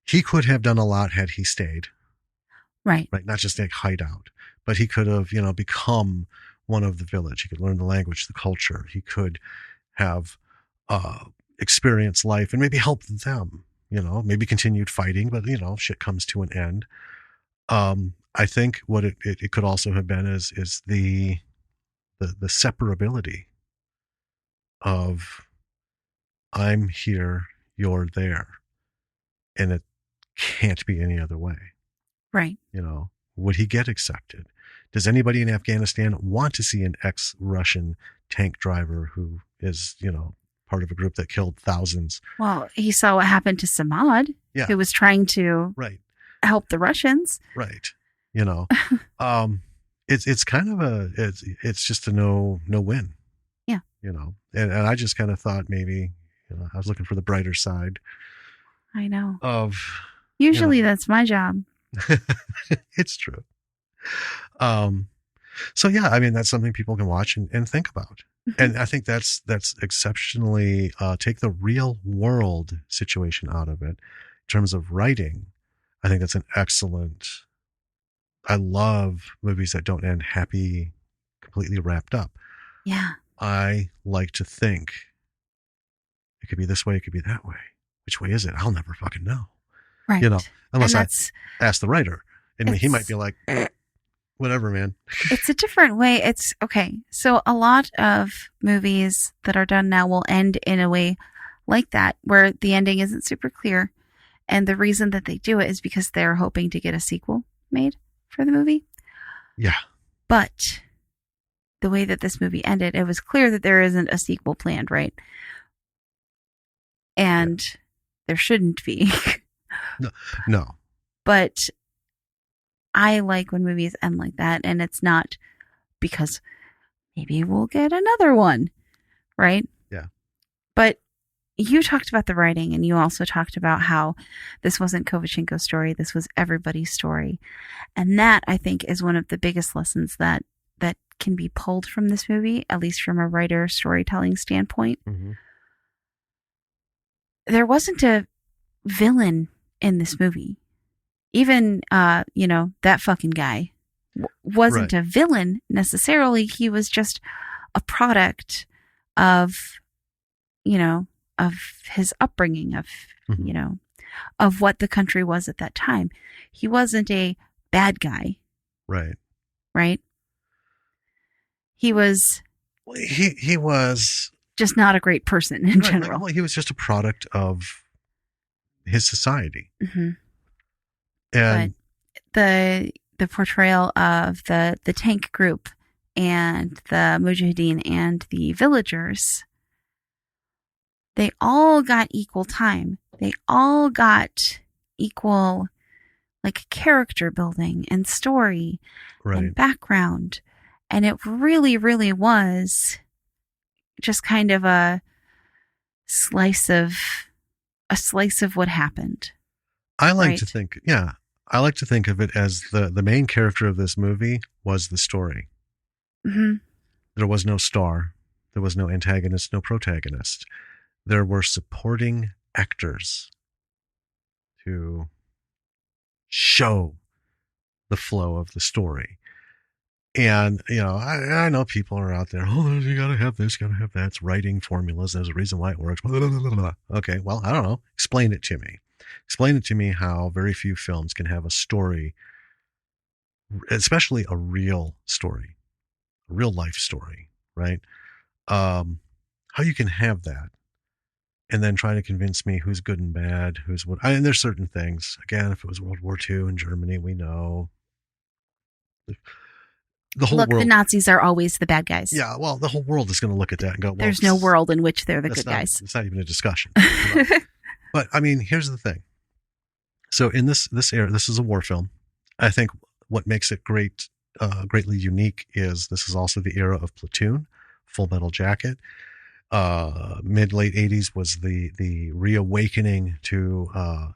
he could have done a lot had he stayed. Right. Right. Not just a hideout, but he could have, become one of the village. He could learn the language, the culture. He could have experienced life and maybe help them, maybe continued fighting, but, shit comes to an end. I think what it could also have been is the separability of I'm here, you're there, and it can't be any other way. Right. Would he get accepted? Does anybody in Afghanistan want to see an ex-Russian tank driver who is, part of a group that killed thousands. Well, he saw what happened to Samad, who was trying to help the Russians. Right. You know, it's kind of it's just a no win. Yeah. You know, and I just kind of thought maybe, you know, I was looking for the brighter side. I know. Usually that's my job. It's true. So yeah, I mean, that's something people can watch and think about. Mm-hmm. And I think that's exceptionally, take the real world situation out of it in terms of writing. I think that's an excellent, I love movies that don't end happy, completely wrapped up. Yeah. I like to think it could be this way, it could be that way. Which way is it? I'll never fucking know. Right. You know, unless I ask the writer. And he might be like, whatever, man. It's a different way. It's okay. So a lot of movies that are done now will end in a way like that, where the ending isn't super clear. And the reason that they do it is because they're hoping to get a sequel made for the movie. Yeah. But the way that this movie ended, it was clear that there isn't a sequel planned, right? And there shouldn't be. No. But I like when movies end like that, and it's not because maybe we'll get another one, right? Yeah. But you talked about the writing, and you also talked about how this wasn't Kovachenko's story, this was everybody's story. And that, I think, is one of the biggest lessons that can be pulled from this movie, at least from a writer storytelling standpoint. Mm-hmm. There wasn't a villain in this movie. Even, that fucking guy wasn't a villain necessarily. He was just a product of, of his upbringing, of, mm-hmm. Of what the country was at that time. He wasn't a bad guy. Right. Right? He was... He was... just not a great person in general. Well, he was just a product of his society. Mm-hmm. And but the portrayal of the tank group and the Mujahideen and the villagers, they all got equal time. They all got equal, like, character building and story and background. And it really, really was just kind of a slice of what happened. I like to think, I like to think of it as the main character of this movie was the story. Mm-hmm. There was no star. There was no antagonist, no protagonist. There were supporting actors to show the flow of the story. And, I know people are out there, you got to have this, got to have that. It's writing formulas. There's a reason why it works. Blah, blah, blah, blah. Okay, well, I don't know. Explain it to me. Explain it to me how very few films can have a story, especially a real story, a real life story, right? How you can have that and then try to convince me who's good and bad, who's what. And there's certain things. Again, if it was World War II in Germany, we know. The whole world. The Nazis are always the bad guys. Yeah, well, the whole world is going to look at that and go, well, there's no world in which they're the good guys. It's not even a discussion. But, I mean, here's the thing. So in this era, this is a war film. I think what makes it greatly unique is this is also the era of Platoon, Full Metal Jacket. Mid-late 80s was the reawakening to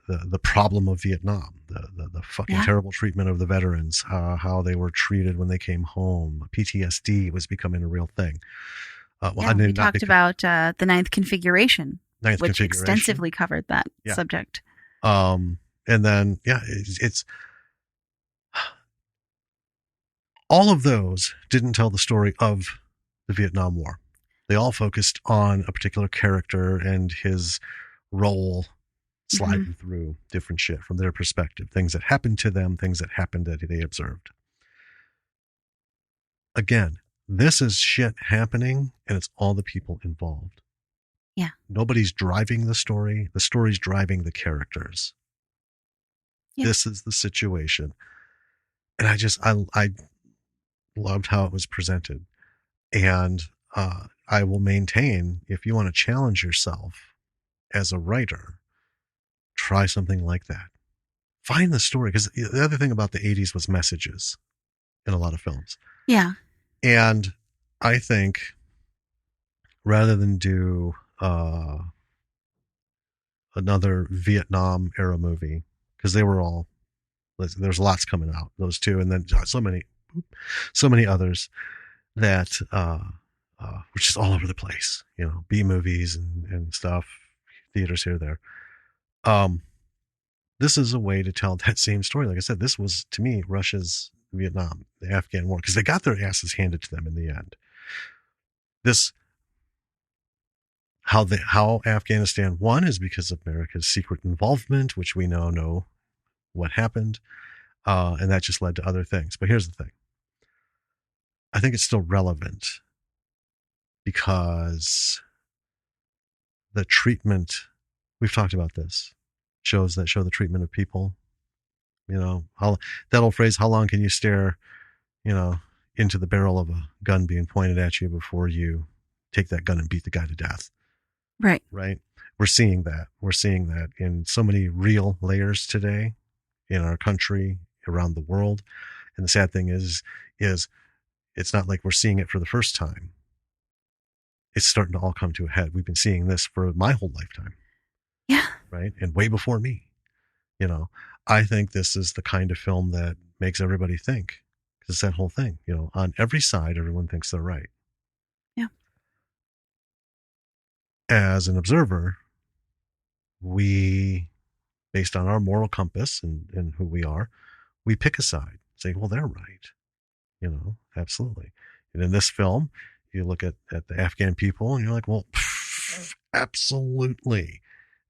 the problem of Vietnam, the fucking terrible treatment of the veterans, how they were treated when they came home. PTSD was becoming a real thing. We talked about the Ninth Configuration, which extensively covered that subject. And then, it's all of those didn't tell the story of the Vietnam War. They all focused on a particular character and his role sliding through different shit from their perspective, things that happened to them, things that happened that they observed. Again, this is shit happening and it's all the people involved. Yeah. Nobody's driving the story. The story's driving the characters. Yeah. This is the situation. And I loved how it was presented. And I will maintain, if you want to challenge yourself as a writer, try something like that. Find the story, because the other thing about the 80s was messages in a lot of films. Yeah. And I think rather than do another Vietnam era movie, because they were all, there's lots coming out, those two, and then so many others that which is all over the place, B movies and stuff, theaters here, there. This is a way to tell that same story. Like I said, this was, to me, Russia's Vietnam, the Afghan war, because they got their asses handed to them in the end. How Afghanistan won is because of America's secret involvement, which we now know what happened, and that just led to other things. But here's the thing. I think it's still relevant because the treatment, we've talked about this, shows that show the treatment of people. That old phrase, how long can you stare, into the barrel of a gun being pointed at you before you take that gun and beat the guy to death? Right. Right. We're seeing that. We're seeing that in so many real layers today in our country, around the world. And the sad thing is it's not like we're seeing it for the first time. It's starting to all come to a head. We've been seeing this for my whole lifetime. Yeah. Right. And way before me. I think this is the kind of film that makes everybody think. Because it's that whole thing, on every side, everyone thinks they're right. Yeah. As an observer, we, based on our moral compass and who we are, we pick a side, say, well, they're right. Absolutely. And in this film, you look at the Afghan people and you're like, well, absolutely.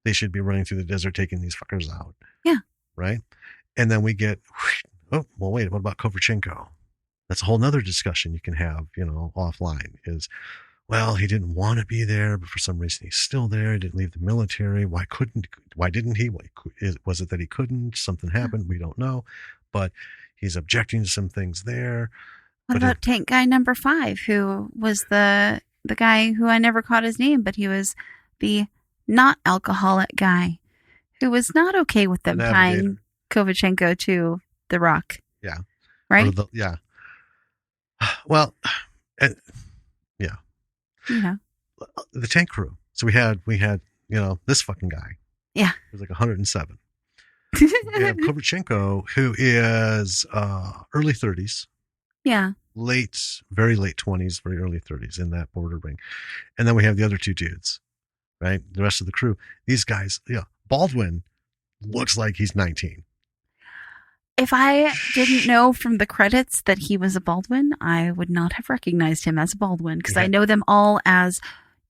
They should be running through the desert taking these fuckers out. Yeah. Right? And then we get, oh, well, wait, what about Kovrchenko? That's a whole nother discussion you can have, offline, is, well, he didn't want to be there, but for some reason he's still there. He didn't leave the military. Why didn't he? Was it that he couldn't? Something happened. We don't know. But he's objecting to some things there. What about tank guy number 5, who was the guy who I never caught his name, but he was the not alcoholic guy who was not okay with them tying Kovrchenko to the rock. Yeah. Right? Yeah. Well, yeah. The tank crew. So we had this fucking guy. Yeah. He was like 107. We have Kovrchenko, who is early 30s. Yeah. Very late 20s, very early 30s, in that border ring. And then we have the other two dudes, right? The rest of the crew. These guys, Baldwin looks like he's 19. If I didn't know from the credits that he was a Baldwin, I would not have recognized him as a Baldwin, because I know them all as,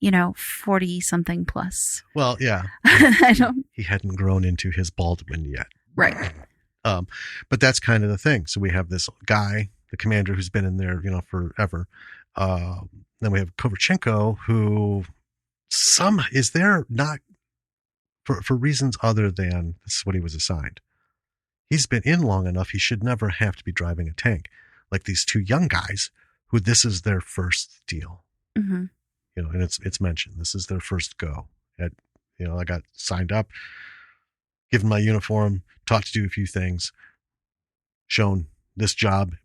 40-something plus. Well, yeah. He hadn't grown into his Baldwin yet. Right. But that's kind of the thing. So we have this guy, the commander, who's been in there, forever. Then we have Kovrchenko, who is there not for reasons other than this is what he was assigned. He's been in long enough. He should never have to be driving a tank like these two young guys who this is their first deal. Mm-hmm. And it's mentioned. This is their first go. I got signed up, given my uniform, taught to do a few things, shown this job.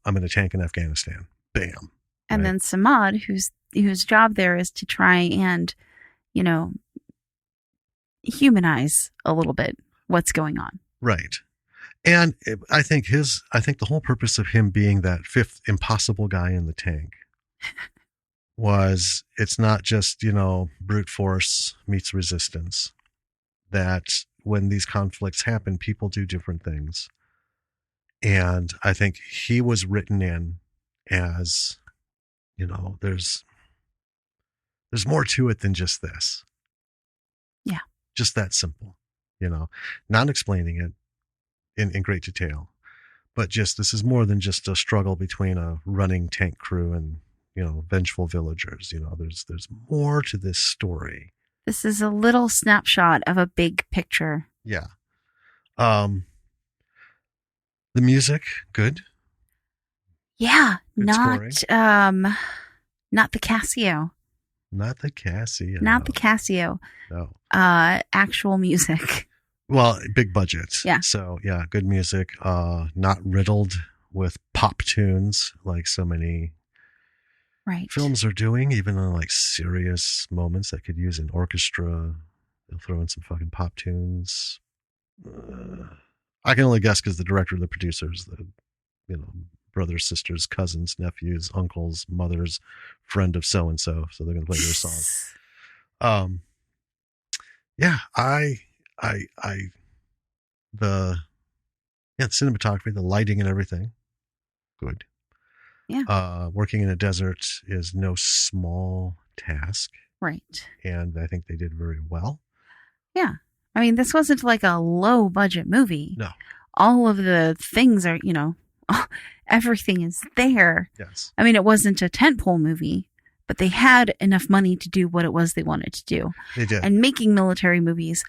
I'm in a tank in Afghanistan. Bam. And then Samad, whose job there is to try and, humanize a little bit what's going on. Right. And I think the whole purpose of him being that fifth impossible guy in the tank was, it's not just, brute force meets resistance, that when these conflicts happen, people do different things. And I think he was written in as, there's more to it than just this. Yeah. Just that simple, not explaining it in great detail, but just, this is more than just a struggle between a running tank crew and, vengeful villagers. There's more to this story. This is a little snapshot of a big picture. Yeah. The music, good. Yeah. Good not the Casio. Not the Casio. Not the Casio. No. Actual music. Well, big budget. Yeah. So yeah, good music. Not riddled with pop tunes like so many films are doing, even on like serious moments that could use an orchestra. They'll throw in some fucking pop tunes. I can only guess because the director, the producers, the brothers, sisters, cousins, nephews, uncles, mothers, friend of so and so. So they're gonna play their song. Yeah, the cinematography, the lighting and everything, good. Yeah. Working in a desert is no small task. Right. And I think they did very well. Yeah. I mean, this wasn't like a low budget movie. No. All of the things are, everything is there. Yes. I mean, it wasn't a tentpole movie, but they had enough money to do what it was they wanted to do. They did. And making military movies,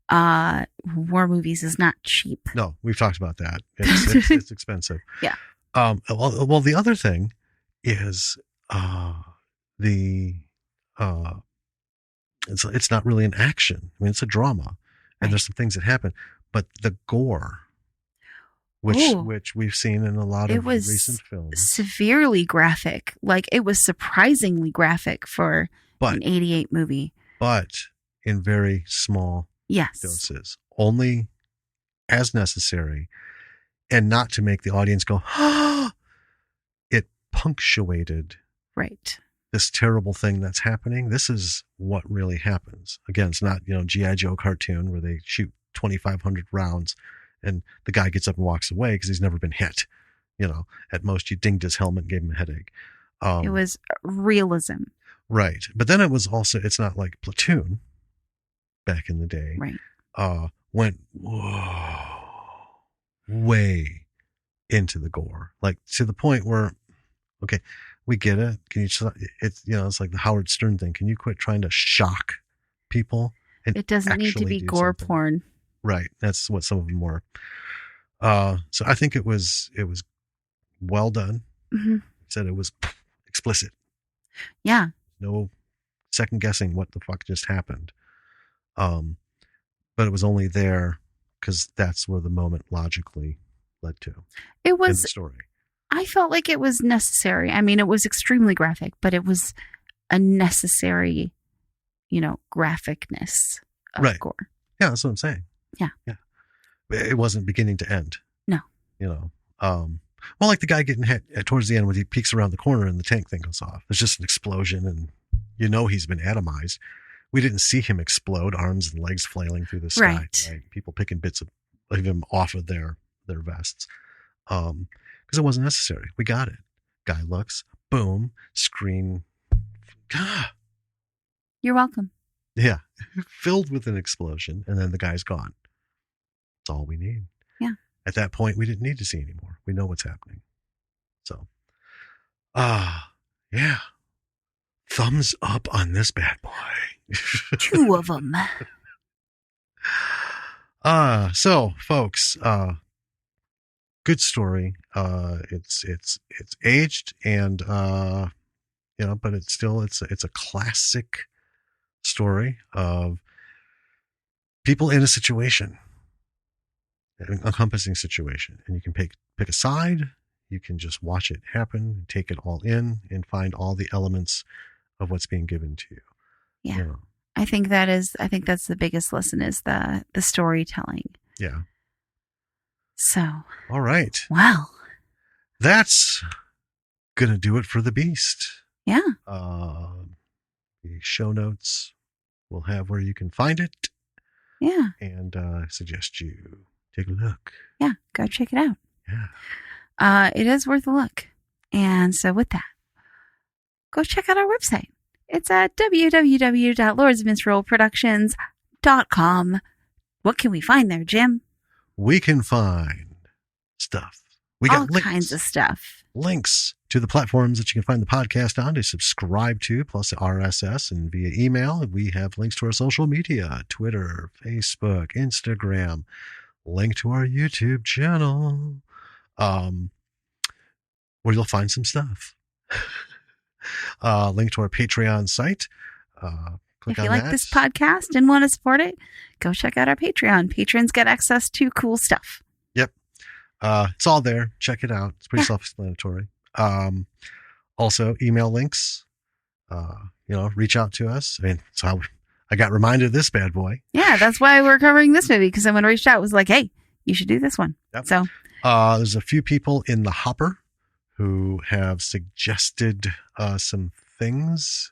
war movies, is not cheap. No, we've talked about that. It's expensive. Yeah. Well, the other thing is it's not really an action. I mean, it's a drama, and there's some things that happen, but the gore, which we've seen in a lot of recent films, severely graphic. Like, it was surprisingly graphic for an '88 movie, but in very small doses, only as necessary, and not to make the audience go, "Ah!" It punctuated this terrible thing that's happening. This is what really happens. Again, it's not, G.I. Joe cartoon where they shoot 2,500 rounds and the guy gets up and walks away because he's never been hit. At most you dinged his helmet and gave him a headache. It was realism. Right. But then it's not like Platoon back in the day. Right. Went way into the gore, like to the point where, okay, we get it. Can you? It's like the Howard Stern thing. Can you quit trying to shock people? And it doesn't need to be gore porn. Right. That's what some of them were. So I think it was well done. Mm-hmm. Said it was explicit. Yeah. No second guessing what the fuck just happened. But it was only there because that's where the moment logically led to. It was in the story. I felt like it was necessary. I mean, it was extremely graphic, but it was a necessary, graphicness of gore. Yeah, that's what I'm saying. Yeah. It wasn't beginning to end. No. Well, like the guy getting hit towards the end when he peeks around the corner and the tank thing goes off. There's just an explosion and he's been atomized. We didn't see him explode, arms and legs flailing through the sky. Right? People picking bits of him off of their vests. Because it wasn't necessary. We got it. Guy looks, boom, screen. God. You're welcome. Yeah. Filled with an explosion, and then the guy's gone. That's all we need. Yeah. At that point, we didn't need to see anymore. We know what's happening. So, yeah. Thumbs up on this bad boy. 2 of them. So, folks, good story. It's aged and but it's still it's a classic story of people in a situation, an encompassing situation, and you can pick a side. You can just watch it happen, take it all in, and find all the elements of what's being given to you. Yeah, I think that's the biggest lesson is the storytelling. Yeah. So. All right. Wow. That's gonna do it for the Beast. Yeah. The show notes will have where you can find it. Yeah. And I suggest you take a look. Yeah, go check it out. Yeah. It is worth a look. And so with that, go check out our website. It's at www.lordsofminstrelproductions.com. What can we find there, Jim? We can find stuff. We got all kinds of stuff. Links to the platforms that you can find the podcast on to subscribe to, plus RSS and via email. We have links to our social media, Twitter, Facebook, Instagram, link to our YouTube channel, where you'll find some stuff. Link to our Patreon site. If you like this podcast and want to support it, go check out our Patreon. Patrons get access to cool stuff. Yep. It's all there. Check it out. It's pretty self-explanatory. Also, email links. Reach out to us. I mean, it's how I got reminded of this bad boy. Yeah, that's why we're covering this movie, because someone reached out and was like, hey, you should do this one. Yep. So there's a few people in the hopper who have suggested some things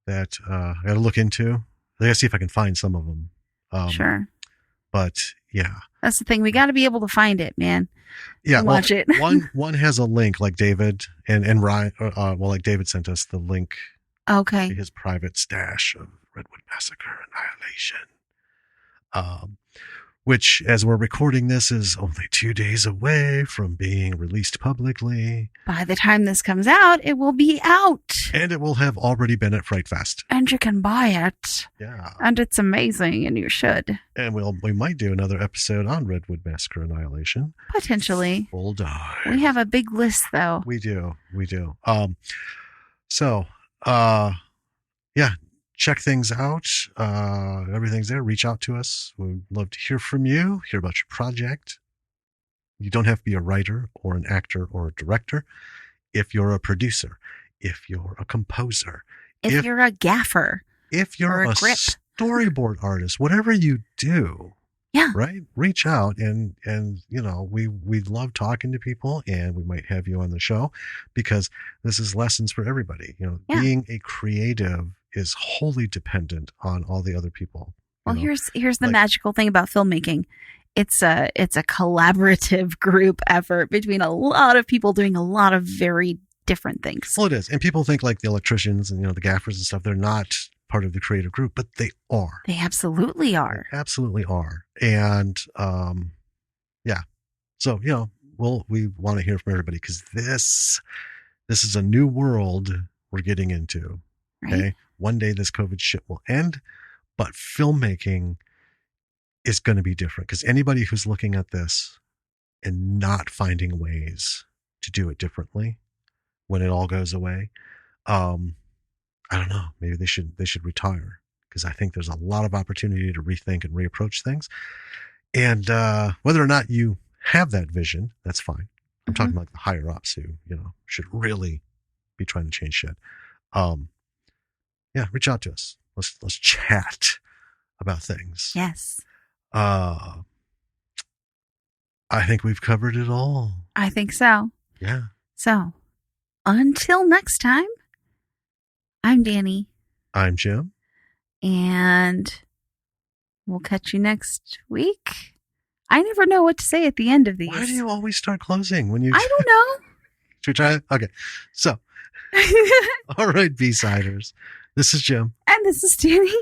that I got to look into. I got to see if I can find some of them. Sure. But yeah, that's the thing. We got to be able to find it, man. Yeah, watch it. one has a link, like David and Ryan. Like David sent us the link. Okay. To his private stash of Redwood Massacre Annihilation. Which, as we're recording this, is only 2 days away from being released publicly. By the time this comes out, it will be out. And it will have already been at Fright Fest. And you can buy it. Yeah. And it's amazing, and you should. And we might do another episode on Redwood Massacre Annihilation. Potentially. Full dive. We have a big list, though. We do. Yeah. Check things out. Everything's there. Reach out to us. We'd love to hear from you, hear about your project. You don't have to be a writer or an actor or a director. If you're a producer, if you're a composer, if you're a gaffer, if you're a storyboard artist, whatever you do, yeah, right? Reach out and we love talking to people, and we might have you on the show because this is lessons for everybody. Being a creative is wholly dependent on all the other people. Well, here's the magical thing about filmmaking. It's a collaborative group effort between a lot of people doing a lot of very different things. Well, it is. And people think like the electricians and the gaffers and stuff, they're not part of the creative group, but they are. They absolutely are. They absolutely are. And yeah. So, we want to hear from everybody because this is a new world we're getting into. Right. Okay. One day this COVID shit will end, but filmmaking is going to be different because anybody who's looking at this and not finding ways to do it differently when it all goes away, I don't know, maybe they should retire because I think there's a lot of opportunity to rethink and reapproach things. And whether or not you have that vision, that's fine. I'm talking about the higher ups who, should really be trying to change shit. Yeah, reach out to us. Let's chat about things. Yes. I think we've covered it all. I think so. Yeah. So, until next time, I'm Danny. I'm Jim. And we'll catch you next week. I never know what to say at the end of these. Why do you always start closing when you... I don't know. Should we try it? Okay. So, all right, B-siders. This is Jim. And this is Danny.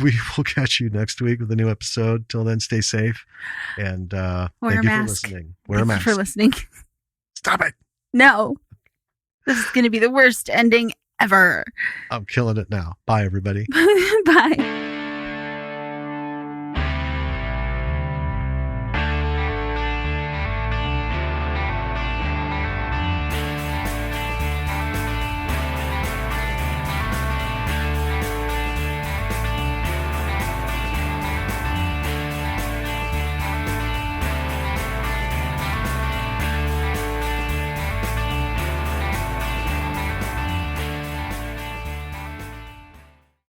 We will catch you next week with a new episode. Till then, stay safe. And thank you for listening. Wear a mask. Thank you for listening. Stop it. No. This is going to be the worst ending ever. I'm killing it now. Bye, everybody. Bye.